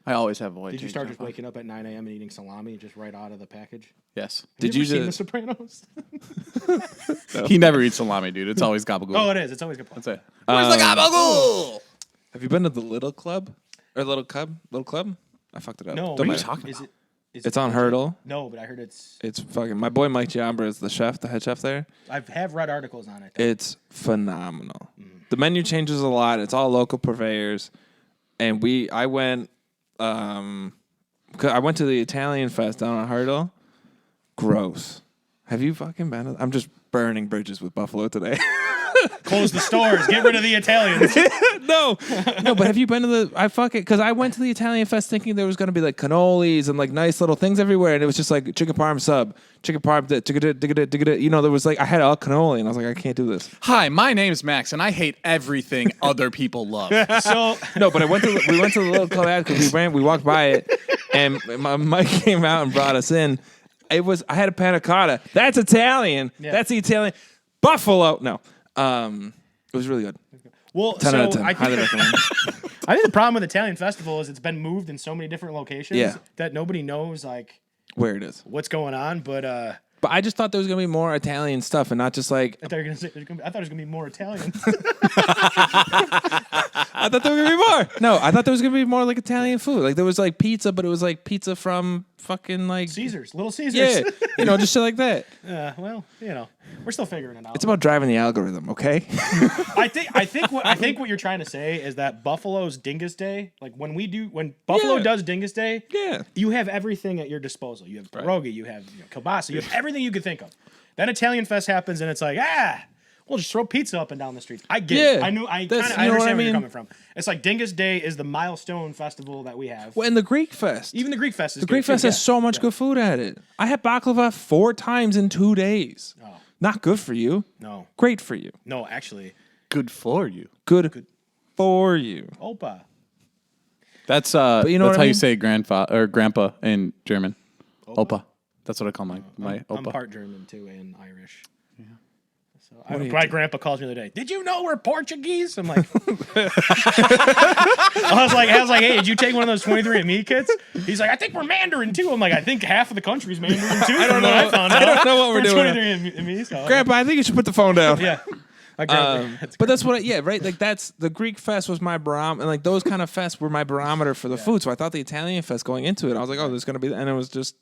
Speaker 1: I always have a white.
Speaker 4: Did you
Speaker 1: tank
Speaker 4: start
Speaker 1: top
Speaker 4: just
Speaker 1: on.
Speaker 4: waking up at 9 a.m. and eating salami just right out of the package?
Speaker 1: Yes.
Speaker 2: Did
Speaker 4: you
Speaker 2: you
Speaker 4: ever seen The
Speaker 2: just
Speaker 4: Sopranos?
Speaker 1: He never eats salami, dude. It's always gabagool.
Speaker 4: Oh, it is. It's always good.
Speaker 1: That's it. Where's the gabagool?
Speaker 2: Have you been to the Little Club or Little Club? I fucked it up.
Speaker 4: No,
Speaker 2: Don't
Speaker 1: are you
Speaker 2: matter.
Speaker 1: talking
Speaker 4: is
Speaker 1: about?
Speaker 4: it?
Speaker 2: It's on Hurdle.
Speaker 4: No, but I heard it's.
Speaker 2: It's fucking. My boy Mike Giambra is the head chef there.
Speaker 4: I have read articles on it.
Speaker 2: It's phenomenal. The menu changes a lot. It's all local purveyors, and I went 'cause I went to the Italian Fest down on Hurdle. Gross. Have you fucking been? I'm just burning bridges with Buffalo today.
Speaker 4: Close the stores. Get rid of the Italians.
Speaker 2: No, but have you been to because I went to the Italian Fest thinking there was going to be like cannolis and like nice little things everywhere, and it was just like chicken parm sub, chicken parm, there was like, I had a cannoli, and I was like, I can't do this.
Speaker 1: Hi, my name's Max, and I hate everything other people love.
Speaker 4: So
Speaker 2: No, but we went to the little club because we walked by it, and Mike came out and brought us in. I had a panna cotta. That's Italian.
Speaker 4: Yeah.
Speaker 2: That's the Italian. Buffalo. No. It was really good.
Speaker 4: well,
Speaker 2: 10 out of 10. Highly recommend.
Speaker 4: I think the problem with Italian Festival is it's been moved in so many different locations
Speaker 2: Yeah.
Speaker 4: that nobody knows like
Speaker 2: Where it is.
Speaker 4: what's going on. But
Speaker 2: But I just thought there was going to be more Italian stuff and not just like,
Speaker 4: I thought you were gonna say I thought it was gonna be more Italian.
Speaker 2: I thought there was going to be more. No, I thought there was going to be more like Italian food. Like there was like pizza, but it was like pizza from fucking like
Speaker 4: Caesars, Little Caesars.
Speaker 2: Yeah, just shit like that.
Speaker 4: Well, we're still figuring it out.
Speaker 2: It's about driving the algorithm, okay?
Speaker 4: I think what you're trying to say is that Buffalo's Dingus Day, like when Buffalo
Speaker 2: Yeah.
Speaker 4: does Dingus Day,
Speaker 2: Yeah.
Speaker 4: you have everything at your disposal. You have pierogi, you have kielbasa, you have everything you could think of. Then Italian Fest happens, and it's like, we'll just throw pizza up and down the street. I get it.
Speaker 2: Yeah.
Speaker 4: I
Speaker 2: That's-
Speaker 4: understand
Speaker 2: you know what I
Speaker 4: where you're
Speaker 2: mean?
Speaker 4: coming from. It's like Dingus Day is the milestone festival that we have.
Speaker 2: Well, and the Greek Fest.
Speaker 4: Even the Greek Fest is
Speaker 2: The Greek
Speaker 4: good,
Speaker 2: Fest
Speaker 4: too.
Speaker 2: has
Speaker 4: Yeah.
Speaker 2: so much good food at it. I had baklava 4 times in 2 days.
Speaker 4: Oh.
Speaker 2: Not good for you.
Speaker 4: No,
Speaker 2: Great for you.
Speaker 4: no, actually,
Speaker 1: Good for you.
Speaker 2: Good for you.
Speaker 4: Opa.
Speaker 1: That's
Speaker 2: you know
Speaker 1: that's
Speaker 2: what
Speaker 1: how
Speaker 2: I
Speaker 1: you
Speaker 2: mean?
Speaker 1: say grandfather or grandpa in German. Opa. That's what I call my
Speaker 4: I'm
Speaker 1: opa.
Speaker 4: part German too and Irish. Yeah. So
Speaker 2: do you
Speaker 4: my grandpa calls me the other day. Did you know we're Portuguese? I'm like, I was like, hey, did you take one of those 23andMe kits? He's like, I think we're Mandarin too. I'm like, I think half of the country's Mandarin too. I
Speaker 2: don't know.
Speaker 4: I found out.
Speaker 2: I don't know what we're
Speaker 4: from
Speaker 2: doing.
Speaker 4: 23andMe. So,
Speaker 2: Grandpa, I think you should put the phone down.
Speaker 4: yeah.
Speaker 2: But that's what, right? Like that's the Greek Fest was my barometer, and like those kind of fests were my barometer for the food. So I thought the Italian Fest going into it, I was like, oh, there's gonna be, and it was just.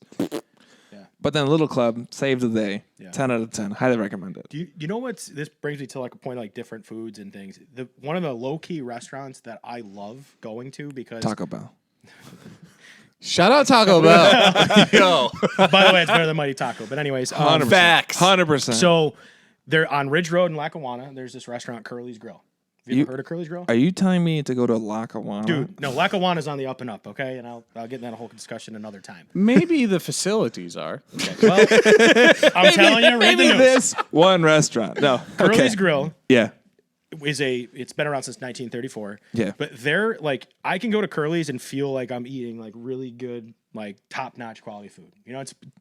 Speaker 2: But then Little Club saved the day. 10 out of 10. Highly recommend it.
Speaker 4: Do you know this brings me to like a point of like different foods and things. One of the low key restaurants that I love going to because
Speaker 2: Taco Bell.
Speaker 1: Shout out Taco Bell. Yo.
Speaker 4: by the way, it's better than Mighty Taco. But anyways,
Speaker 2: 100%.
Speaker 1: Facts.
Speaker 2: 100%.
Speaker 4: so they're on Ridge Road in Lackawanna. There's this restaurant, Curly's Grill. Have you ever heard of Curly's Grill?
Speaker 2: Are you telling me to go to Lackawanna?
Speaker 4: Dude, no, Lackawanna's on the up and up, okay? And I'll get in that whole discussion another time.
Speaker 1: Maybe the facilities are.
Speaker 4: Well, I'm telling you, read the
Speaker 2: Maybe
Speaker 4: news.
Speaker 2: this one restaurant. No.
Speaker 4: Curly's
Speaker 2: Okay.
Speaker 4: Grill
Speaker 2: Yeah.
Speaker 4: it's been around since 1934.
Speaker 2: Yeah.
Speaker 4: But they're like, I can go to Curly's and feel like I'm eating like really good, like top-notch quality food.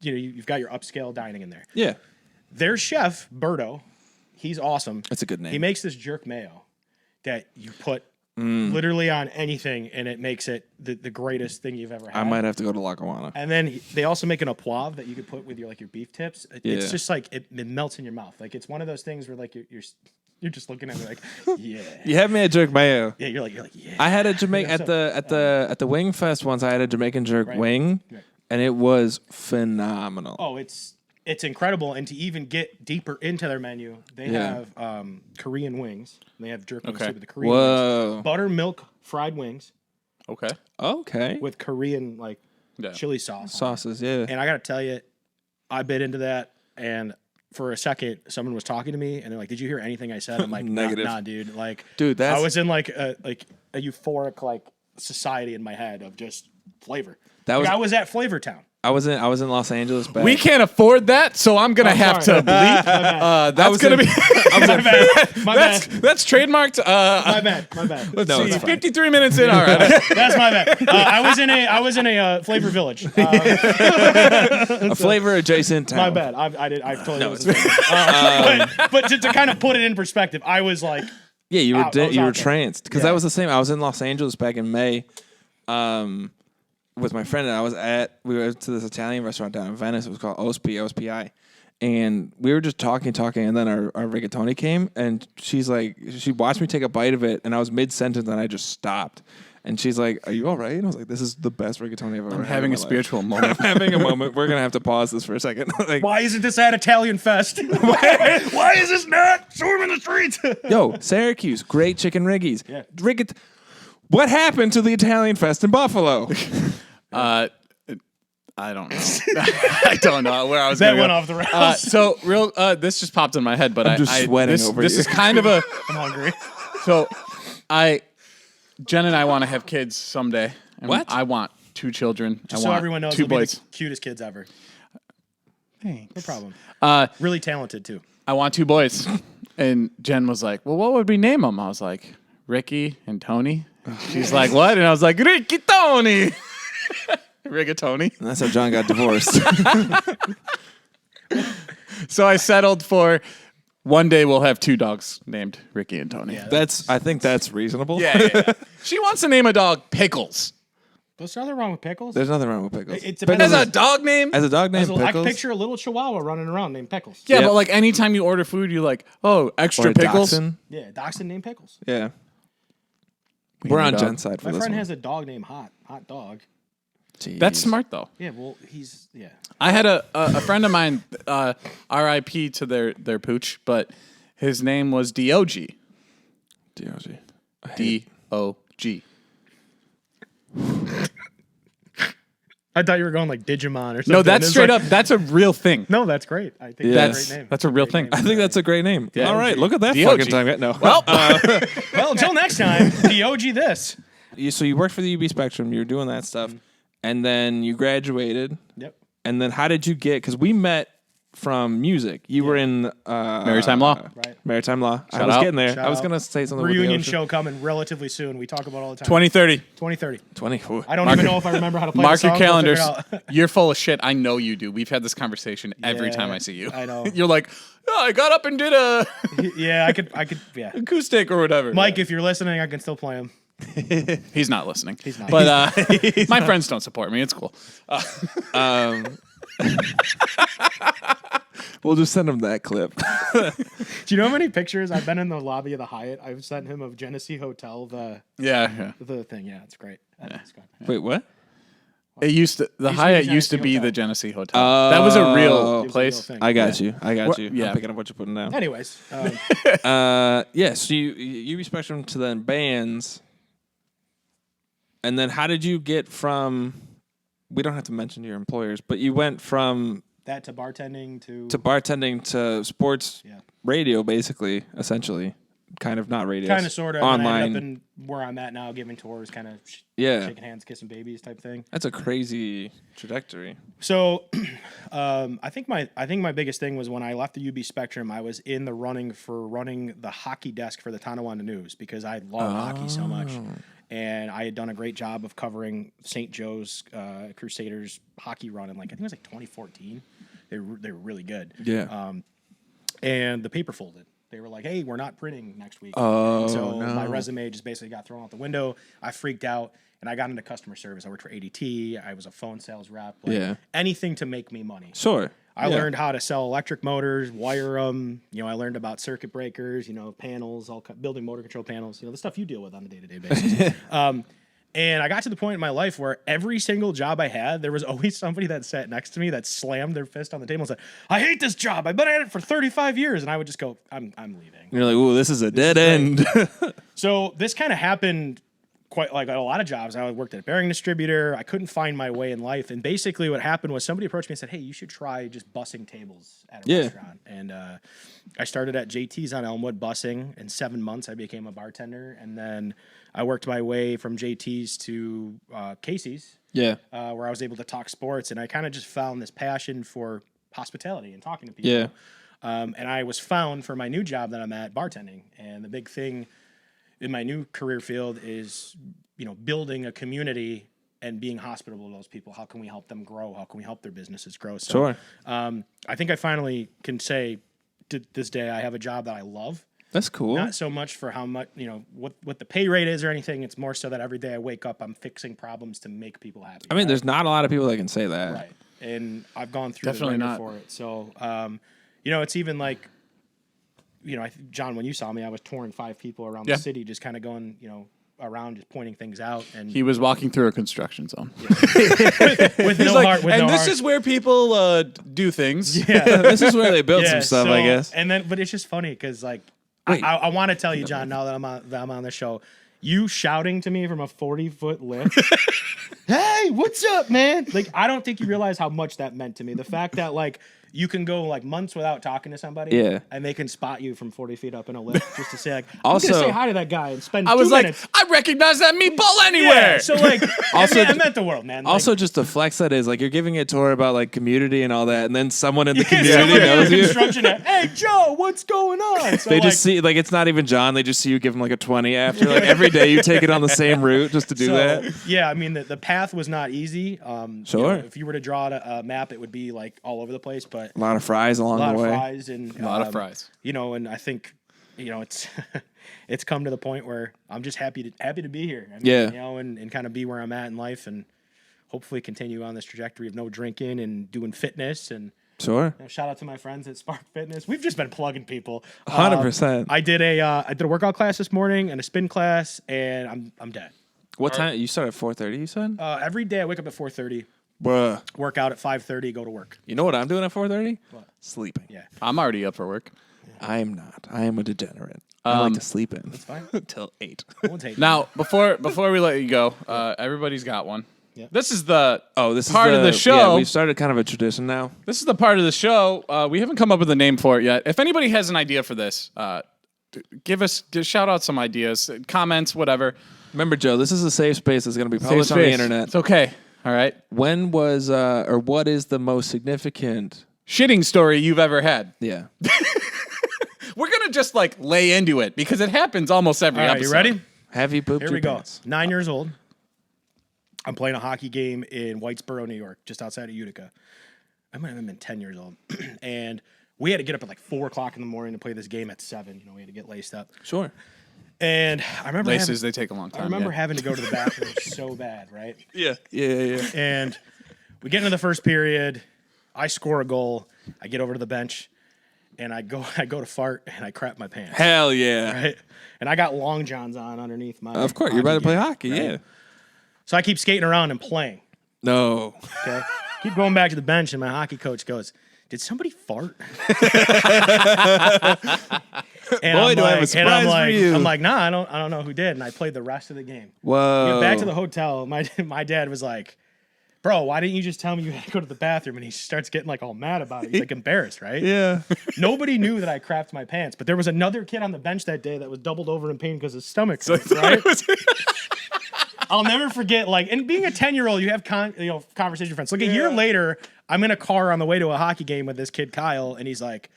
Speaker 4: You've got your upscale dining in there.
Speaker 2: Yeah.
Speaker 4: Their chef, Berto, he's awesome.
Speaker 2: That's a good name.
Speaker 4: He makes this jerk mayo that you put literally on anything, and it makes it the greatest thing you've ever had.
Speaker 2: I might have to go to Lackawanna.
Speaker 4: And then they also make an poivre that you could put with your beef tips. It's
Speaker 2: Yeah.
Speaker 4: just like it melts in your mouth. Like it's one of those things where like you're just looking at me like, yeah,
Speaker 2: You have me at jerk mayo.
Speaker 4: yeah. You're like yeah.
Speaker 2: I had a Jamaican at the Wing Fest once. I had a Jamaican jerk wing,
Speaker 4: Right.
Speaker 2: and it was phenomenal.
Speaker 4: Oh, it's incredible. And to even get deeper into their menu, they have Korean wings. They have jerk wings
Speaker 1: Okay.
Speaker 4: too, with the Korean
Speaker 2: Whoa.
Speaker 4: wings. Buttermilk fried wings
Speaker 1: Okay.
Speaker 2: Okay.
Speaker 4: with Korean
Speaker 1: Yeah.
Speaker 4: chili sauce.
Speaker 2: Sauces, yeah.
Speaker 4: And I got to tell you, I bit into that, and for a second, someone was talking to me, and they're like, "Did you hear anything I said?" I'm like,
Speaker 2: Negative.
Speaker 4: Nah, dude. Like,
Speaker 2: Dude, that's-
Speaker 4: I was in like a euphoric society in my head of just flavor.
Speaker 2: That was-
Speaker 4: I was at Flavor Town.
Speaker 2: I was in Los Angeles. Back.
Speaker 1: We can't afford that, so I'm gonna have
Speaker 4: sorry.
Speaker 1: to bleep. That's gonna be.
Speaker 4: My bad. My bad.
Speaker 1: That's trademarked.
Speaker 4: My bad. My bad.
Speaker 1: Let's
Speaker 2: No,
Speaker 1: see.
Speaker 2: it's fine.
Speaker 1: 53 minutes in. All right.
Speaker 4: That's my bad. I was in a Flavor Village.
Speaker 2: a flavor adjacent town.
Speaker 4: My bad. I totally wasn't. But to kind of put it in perspective, I was like,
Speaker 2: Yeah, you were
Speaker 4: I was out
Speaker 2: you were
Speaker 4: there.
Speaker 2: tranced because
Speaker 4: Yeah.
Speaker 2: that was the same. I was in Los Angeles back in May, with my friend, and we went to this Italian restaurant down in Venice. It was called OSPI, and we were just talking, and then our rigatoni came, and she watched me take a bite of it, and I was mid sentence, and I just stopped. And she's like, "Are you all right?" And I was like, "This is the best rigatoni I've ever had."
Speaker 1: I'm having
Speaker 2: in
Speaker 1: a
Speaker 2: my life."
Speaker 1: spiritual moment.
Speaker 2: I'm having a moment. We're gonna have to pause this for a second. Like,
Speaker 4: why isn't this at Italian Fest? Why is this not? Storm in the streets.
Speaker 2: yo, Syracuse, great chicken riggies.
Speaker 4: Yeah.
Speaker 2: What happened to the Italian Fest in Buffalo?
Speaker 1: I don't know. I don't know where I was
Speaker 4: That
Speaker 1: going.
Speaker 4: went off the rails.
Speaker 1: So real, this just popped in my head, but
Speaker 2: I'm just sweating
Speaker 1: this,
Speaker 2: over
Speaker 1: this
Speaker 2: you.
Speaker 1: is kind of a.
Speaker 4: I'm hungry.
Speaker 1: So, Jen and I want to have kids someday. And
Speaker 2: What?
Speaker 1: I want 2 children.
Speaker 4: Just
Speaker 1: I
Speaker 4: so
Speaker 1: want
Speaker 4: everyone knows,
Speaker 1: 2
Speaker 4: they'll be
Speaker 1: boys.
Speaker 4: the cutest kids ever.
Speaker 1: Thanks.
Speaker 4: No problem.
Speaker 1: Uh,
Speaker 4: Really talented too.
Speaker 1: I want 2 boys. And Jen was like, well, what would we name them? I was like, Ricky and Tony. And she's like, what? And I was like, Ricky Tony. Rigatoni.
Speaker 2: And that's how John got divorced.
Speaker 1: So I settled for one day we'll have 2 dogs named Ricky and Tony.
Speaker 4: Yeah.
Speaker 2: I think that's reasonable.
Speaker 1: Yeah. She wants to name a dog Pickles.
Speaker 4: There's nothing wrong with pickles.
Speaker 2: There's nothing wrong with Pickles.
Speaker 4: It depends
Speaker 1: As
Speaker 4: on
Speaker 1: a dog name?
Speaker 2: As a dog named
Speaker 4: I can
Speaker 2: Pickles.
Speaker 4: picture a little chihuahua running around named Pickles.
Speaker 1: Yeah,
Speaker 2: Yep.
Speaker 1: but like anytime you order food, you're like, oh,
Speaker 2: or
Speaker 1: extra
Speaker 2: a
Speaker 1: pickles.
Speaker 2: dachshund.
Speaker 4: Yeah, dachshund named Pickles.
Speaker 2: Yeah. We're on
Speaker 1: dog.
Speaker 2: Jen's side for
Speaker 4: My
Speaker 2: this
Speaker 4: friend
Speaker 2: one.
Speaker 4: has a dog named Hot Dog.
Speaker 2: Jeez.
Speaker 1: That's smart though.
Speaker 4: Yeah, well, yeah.
Speaker 1: I had a friend of mine, R.I.P. to their pooch, but his name was D.O.G.
Speaker 2: DOG.
Speaker 1: D.O.G.
Speaker 4: I thought you were going like Digimon or something.
Speaker 1: No, that's
Speaker 4: It's
Speaker 1: straight
Speaker 4: like-
Speaker 1: up. That's a real thing.
Speaker 4: No, that's great. I think
Speaker 2: Yeah.
Speaker 4: that's a great name.
Speaker 1: That's a real
Speaker 4: Great
Speaker 1: thing.
Speaker 4: name.
Speaker 2: I think that's a great name.
Speaker 1: Yeah.
Speaker 2: All right, look at that
Speaker 1: DOG.
Speaker 2: fucking time. No.
Speaker 1: Well,
Speaker 4: Well, until next time, DOG this.
Speaker 2: So you worked for the UB Spectrum. You were doing that stuff, and then you graduated.
Speaker 4: Yep.
Speaker 2: And then how did you get? Because we met from music. You were in
Speaker 1: Maritime Law.
Speaker 4: Right.
Speaker 2: Maritime Law. I
Speaker 1: Shout
Speaker 2: was
Speaker 1: out.
Speaker 2: getting there.
Speaker 4: Shout
Speaker 2: I was
Speaker 4: out.
Speaker 2: gonna say something. with the
Speaker 4: Reunion
Speaker 2: ocean.
Speaker 4: show coming relatively soon. We talk about all the time.
Speaker 1: 2030.
Speaker 4: 2030.
Speaker 2: 20.
Speaker 4: I don't
Speaker 1: Mark
Speaker 4: even
Speaker 1: your-
Speaker 4: know if I remember how to play
Speaker 1: Mark
Speaker 4: the
Speaker 1: your
Speaker 4: song. We'll figure
Speaker 1: calendars.
Speaker 4: it out.
Speaker 1: You're full of shit. I know you do. We've had this conversation every
Speaker 4: Yeah,
Speaker 1: time I see you.
Speaker 4: I know.
Speaker 1: You're like, oh, I got up and did a
Speaker 4: Yeah, I could, yeah.
Speaker 1: acoustic or whatever.
Speaker 4: Mike, if you're listening, I can still play him.
Speaker 1: He's not listening.
Speaker 4: He's not.
Speaker 1: But my friends don't support me. It's cool.
Speaker 2: We'll just send him that clip.
Speaker 4: Do you know how many pictures I've been in the lobby of the Hyatt? I've sent him of Genesee Hotel,
Speaker 1: Yeah.
Speaker 4: the thing. Yeah, it's great. That's good.
Speaker 2: Wait, what?
Speaker 1: It used to. The
Speaker 4: be
Speaker 1: Hyatt
Speaker 4: the
Speaker 1: used to
Speaker 4: Genesee
Speaker 1: be
Speaker 4: Hotel.
Speaker 1: the Genesee Hotel. That was a
Speaker 2: Oh.
Speaker 1: real
Speaker 2: It
Speaker 4: was a real
Speaker 1: place.
Speaker 4: thing.
Speaker 2: I got you. I got
Speaker 1: What-
Speaker 2: you.
Speaker 1: yeah.
Speaker 2: I'm picking up what you're putting down.
Speaker 4: Anyways,
Speaker 2: Yeah. So you UB Spectrum to then bands, and then how did you get from? We don't have to mention your employers, but you went from
Speaker 4: that to bartending to
Speaker 2: bartending to sports
Speaker 4: yeah,
Speaker 2: radio, basically, essentially, kind of not radio,
Speaker 4: kind of sort of
Speaker 2: online.
Speaker 4: I ended up in where I'm at now, giving tours, kind of
Speaker 2: Yeah,
Speaker 4: shaking hands, kissing babies type thing.
Speaker 2: that's a crazy trajectory.
Speaker 4: So, I think my biggest thing was when I left the UB Spectrum, I was in the running for running the hockey desk for the Tonawanda News because I love hockey so much, and I had done a great job of covering St. Joe's Crusaders hockey run in I think it was 2014. They were really good.
Speaker 2: Yeah.
Speaker 4: And the paper folded. They were like, "Hey, we're not printing next week."
Speaker 2: Oh,
Speaker 4: And so
Speaker 2: no.
Speaker 4: my resume just basically got thrown out the window. I freaked out, and I got into customer service. I worked for ADT. I was a phone sales rep.
Speaker 2: Yeah.
Speaker 4: Anything to make me money.
Speaker 2: Sure.
Speaker 4: I
Speaker 2: Yeah.
Speaker 4: learned how to sell electric motors, wire them. I learned about circuit breakers. Panels, building motor control panels. The stuff you deal with on a day-to-day basis. And I got to the point in my life where every single job I had, there was always somebody that sat next to me that slammed their fist on the table and said, "I hate this job. I've been at it for 35 years." And I would just go, I'm leaving.
Speaker 2: You're like, ooh, this is a dead end.
Speaker 4: So this kind of happened quite like at a lot of jobs. I worked at a bearing distributor. I couldn't find my way in life. And basically what happened was somebody approached me and said, "Hey, you should try just bussing tables at a
Speaker 2: Yeah.
Speaker 4: restaurant." And I started at JT's on Elmwood bussing. In 7 months, I became a bartender. And then I worked my way from JT's to Casey's,
Speaker 2: Yeah.
Speaker 4: where I was able to talk sports. And I kind of just found this passion for hospitality and talking to people.
Speaker 2: Yeah.
Speaker 4: And I was found for my new job that I'm at, bartending. And the big thing in my new career field is, building a community and being hospitable to those people. How can we help them grow? How can we help their businesses grow? So,
Speaker 2: Sure.
Speaker 4: I think I finally can say to this day I have a job that I love.
Speaker 2: That's cool.
Speaker 4: Not so much for how much, what the pay rate is or anything. It's more so that every day I wake up, I'm fixing problems to make people happy.
Speaker 2: I mean, there's not a lot of people that can say that.
Speaker 4: Right. And I've gone through
Speaker 1: Definitely
Speaker 4: the ringer
Speaker 1: not.
Speaker 4: for it. So, it's even like, John, when you saw me, I was touring 5 people around
Speaker 1: Yeah.
Speaker 4: the city, just kind of going, around, just pointing things out. And
Speaker 1: He was walking through a construction zone.
Speaker 4: with no heart, with
Speaker 1: and
Speaker 4: no
Speaker 1: this
Speaker 4: heart.
Speaker 1: is where people do things.
Speaker 4: Yeah.
Speaker 2: This is where they built
Speaker 4: Yeah,
Speaker 2: some stuff, I
Speaker 4: so-
Speaker 2: guess.
Speaker 4: And then, but it's just funny because
Speaker 2: Wait.
Speaker 4: I want to tell you, John, now that I'm on the show, you shouting to me from a 40-foot lift, hey, what's up, man? Like, I don't think you realize how much that meant to me. The fact that, like, you can go, like, months without talking to somebody.
Speaker 2: Yeah.
Speaker 4: And they can spot you from 40 feet up in a lift just to say, like,
Speaker 2: Also-
Speaker 4: I'm going to say hi to that guy and spend
Speaker 1: I
Speaker 4: 2
Speaker 1: was like,
Speaker 4: minutes.
Speaker 1: I recognize that meatball anywhere.
Speaker 4: Yeah, so, like,
Speaker 2: Also-
Speaker 4: I meant the world, man. Like,
Speaker 2: Also, just the flex that is, like, you're giving a tour about, like, community and all that, and then someone in the
Speaker 4: someone
Speaker 2: community
Speaker 4: in
Speaker 2: knows
Speaker 4: the
Speaker 2: you.
Speaker 4: construction, hey, Joe, what's going on? So,
Speaker 2: They
Speaker 4: like,
Speaker 2: just see, like, it's not even John. They just see you give him, like, a 20 after. Like, every day you take it on the same route just to do that.
Speaker 4: Yeah, I mean, the path was not easy.
Speaker 2: Sure.
Speaker 4: If you were to draw a map, it would be, like, all over the place, but
Speaker 2: A lot of fries along
Speaker 4: a lot
Speaker 2: the
Speaker 4: of
Speaker 2: way.
Speaker 4: fries and
Speaker 1: A lot of fries.
Speaker 4: You know, and I think, you know, it's it's come to the point where I'm just happy to be here. I mean,
Speaker 2: Yeah.
Speaker 4: You know, and kind of be where I'm at in life, and hopefully continue on this trajectory of no drinking and doing fitness. And
Speaker 2: Sure.
Speaker 4: you know, shout out to my friends at Spark Fitness. We've just been plugging people.
Speaker 2: 100%.
Speaker 4: I did a workout class this morning and a spin class, and I'm dead.
Speaker 2: What time? You start at 4:30, you said?
Speaker 4: Every day I wake up at 4:30,
Speaker 2: Bruh.
Speaker 4: work out at 5:30, go to work.
Speaker 2: You know what I'm doing at 4:30?
Speaker 4: What?
Speaker 2: Sleeping.
Speaker 4: Yeah,
Speaker 1: I'm already up for work.
Speaker 2: I am not. I am a degenerate. I like to sleep in. That's
Speaker 4: fine.
Speaker 2: Till 8.
Speaker 4: I won't take
Speaker 1: Now, before we let you go, everybody's got one.
Speaker 4: Yeah.
Speaker 1: This is the
Speaker 2: This
Speaker 1: part
Speaker 2: is
Speaker 1: of the show.
Speaker 2: Yeah, we've started kind of a tradition now.
Speaker 1: This is the part of the show. We haven't come up with a name for it yet. If anybody has an idea for this, shout out some ideas, comments, whatever.
Speaker 2: Remember, Joe, this is a safe space that's going to be published on the internet.
Speaker 1: It's okay. All right.
Speaker 2: When was or what is the most significant?
Speaker 1: Shitting story you've ever had.
Speaker 2: Yeah.
Speaker 1: We're gonna just like lay into it because it happens almost every
Speaker 4: All right,
Speaker 1: episode.
Speaker 4: you ready?
Speaker 2: Have you pooped
Speaker 4: Here
Speaker 2: your
Speaker 4: we go.
Speaker 2: pants?
Speaker 4: 9 years old. I'm playing a hockey game in Whitesboro, New York, just outside of Utica. I might have been 10 years old. And we had to get up at like 4 o'clock in the morning to play this game at 7. You know, we had to get laced up.
Speaker 2: Sure.
Speaker 4: And I remember
Speaker 1: Laces, they take a long time.
Speaker 4: I remember
Speaker 1: yeah.
Speaker 4: having to go to the bathroom so bad, right?
Speaker 2: Yeah. Yeah.
Speaker 4: And we get into the first period. I score a goal. I get over to the bench, and I go to fart, and I crap my pants.
Speaker 2: Hell yeah.
Speaker 4: Right? And I got long johns on underneath my.
Speaker 2: Of course, you're about to play hockey.
Speaker 4: right?
Speaker 2: Yeah.
Speaker 4: So I keep skating around and playing.
Speaker 2: No.
Speaker 4: Okay. Keep going back to the bench, and my hockey coach goes, "Did somebody fart?" And
Speaker 2: Boy, do I have a surprise for you.
Speaker 4: I'm like, nah, I don't know who did. And I played the rest of the game.
Speaker 2: Whoa.
Speaker 4: Get back to the hotel. My dad was like, "Bro, why didn't you just tell me you had to go to the bathroom?" And he starts getting like all mad about it. He's like embarrassed, right?
Speaker 2: Yeah.
Speaker 4: Nobody knew that I crapped my pants, but there was another kid on the bench that day that was doubled over in pain because his stomach hurt, right? I'll never forget, like, and being a 10-year-old, you have conversation with friends. Like a year later, I'm in a car on the way to a hockey game with this kid Kyle, and he's like,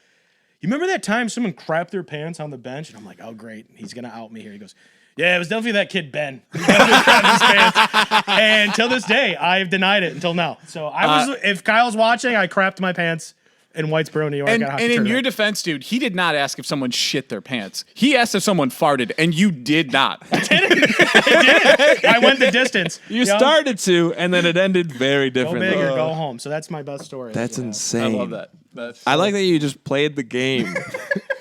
Speaker 4: "You remember that time someone crapped their pants on the bench?" And I'm like, "Oh great, he's gonna out me here." He goes, "Yeah, it was definitely that kid Ben. He definitely crapped his pants." And till this day, I've denied it until now. So if Kyle's watching, I crapped my pants in Whitesboro, New York.
Speaker 1: And,
Speaker 4: at a hockey
Speaker 1: and in your
Speaker 4: tournament.
Speaker 1: defense, dude, he did not ask if someone shit their pants. He asked if someone farted, and you did not.
Speaker 4: I went the distance.
Speaker 2: You started to, and then it ended very
Speaker 4: Go
Speaker 2: differently.
Speaker 4: big or go home. So that's my best story.
Speaker 2: That's
Speaker 4: you know.
Speaker 1: I
Speaker 2: insane.
Speaker 1: love that. That's
Speaker 2: I like that you just played the game.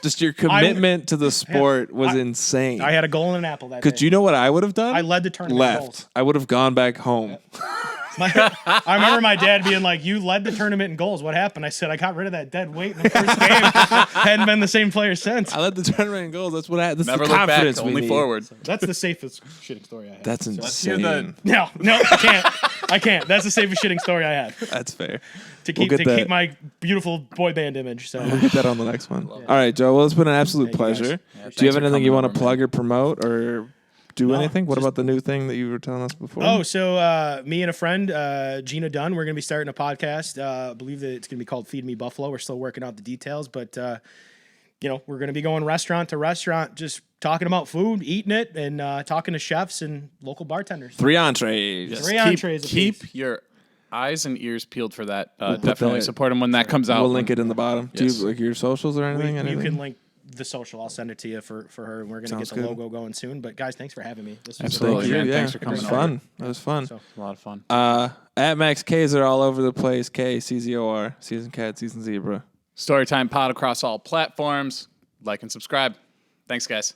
Speaker 2: Just your commitment to the sport was insane.
Speaker 4: I had a goal and an apple that
Speaker 2: Because
Speaker 4: day.
Speaker 2: you know what I would have done?
Speaker 4: I led the tournament.
Speaker 2: Left.
Speaker 4: Goals.
Speaker 2: I would have gone back home.
Speaker 4: I remember my dad being like, "You led the tournament in goals. What happened?" I said, "I got rid of that dead weight in the first game. Hadn't been the same player since."
Speaker 2: I led the tournament in goals. That's what I. That's
Speaker 1: never
Speaker 2: the
Speaker 1: look back,
Speaker 2: confidence we
Speaker 1: only
Speaker 2: need.
Speaker 1: forward.
Speaker 4: That's the safest shitting story I have.
Speaker 2: That's
Speaker 1: hear
Speaker 2: insane.
Speaker 1: the-
Speaker 4: No, I can't. I can't. That's the safest shitting story I have
Speaker 2: That's fair.
Speaker 4: to
Speaker 2: We'll
Speaker 4: keep
Speaker 2: get that.
Speaker 4: keep my beautiful boy band image. So
Speaker 2: We'll get that on the next one. All right, Joe. Well, it's been an absolute
Speaker 4: Thank you, guys.
Speaker 2: pleasure.
Speaker 1: Yeah,
Speaker 2: Do you
Speaker 1: thanks
Speaker 2: have
Speaker 1: for
Speaker 2: anything you
Speaker 1: coming
Speaker 2: want to
Speaker 1: over,
Speaker 2: plug
Speaker 1: man.
Speaker 2: or promote or do anything? What
Speaker 4: just-
Speaker 2: about the new thing that you were telling us before?
Speaker 4: Oh, so me and a friend, Gina Dunn, we're going to be starting a podcast. I believe that it's going to be called Feed Me Buffalo. We're still working out the details, but we're going to be going restaurant to restaurant, just talking about food, eating it, and talking to chefs and local bartenders.
Speaker 2: 3 entrees.
Speaker 4: Three entrees
Speaker 1: Keep
Speaker 4: apiece.
Speaker 1: your eyes and ears peeled for that.
Speaker 2: put
Speaker 1: Definitely
Speaker 2: that-
Speaker 1: support them when that comes out.
Speaker 2: We'll link it in the bottom.
Speaker 1: Yes.
Speaker 2: Do you like your socials or anything?
Speaker 4: You
Speaker 2: anything?
Speaker 4: can link the social. I'll send it to you for her, and we're going to get
Speaker 2: Sounds
Speaker 4: the
Speaker 2: good.
Speaker 4: logo going soon. But guys, thanks for having me. This was
Speaker 1: Absolutely.
Speaker 2: Thank you.
Speaker 1: man.
Speaker 2: Yeah.
Speaker 1: Thanks for
Speaker 2: It
Speaker 1: coming
Speaker 2: was
Speaker 1: over.
Speaker 2: fun. That was fun.
Speaker 4: So-
Speaker 1: A lot of fun.
Speaker 2: At Max K's are all over the place. KCZOR, Season Cat, Season Zebra.
Speaker 1: Storytime Pod across all platforms. Like and subscribe. Thanks, guys.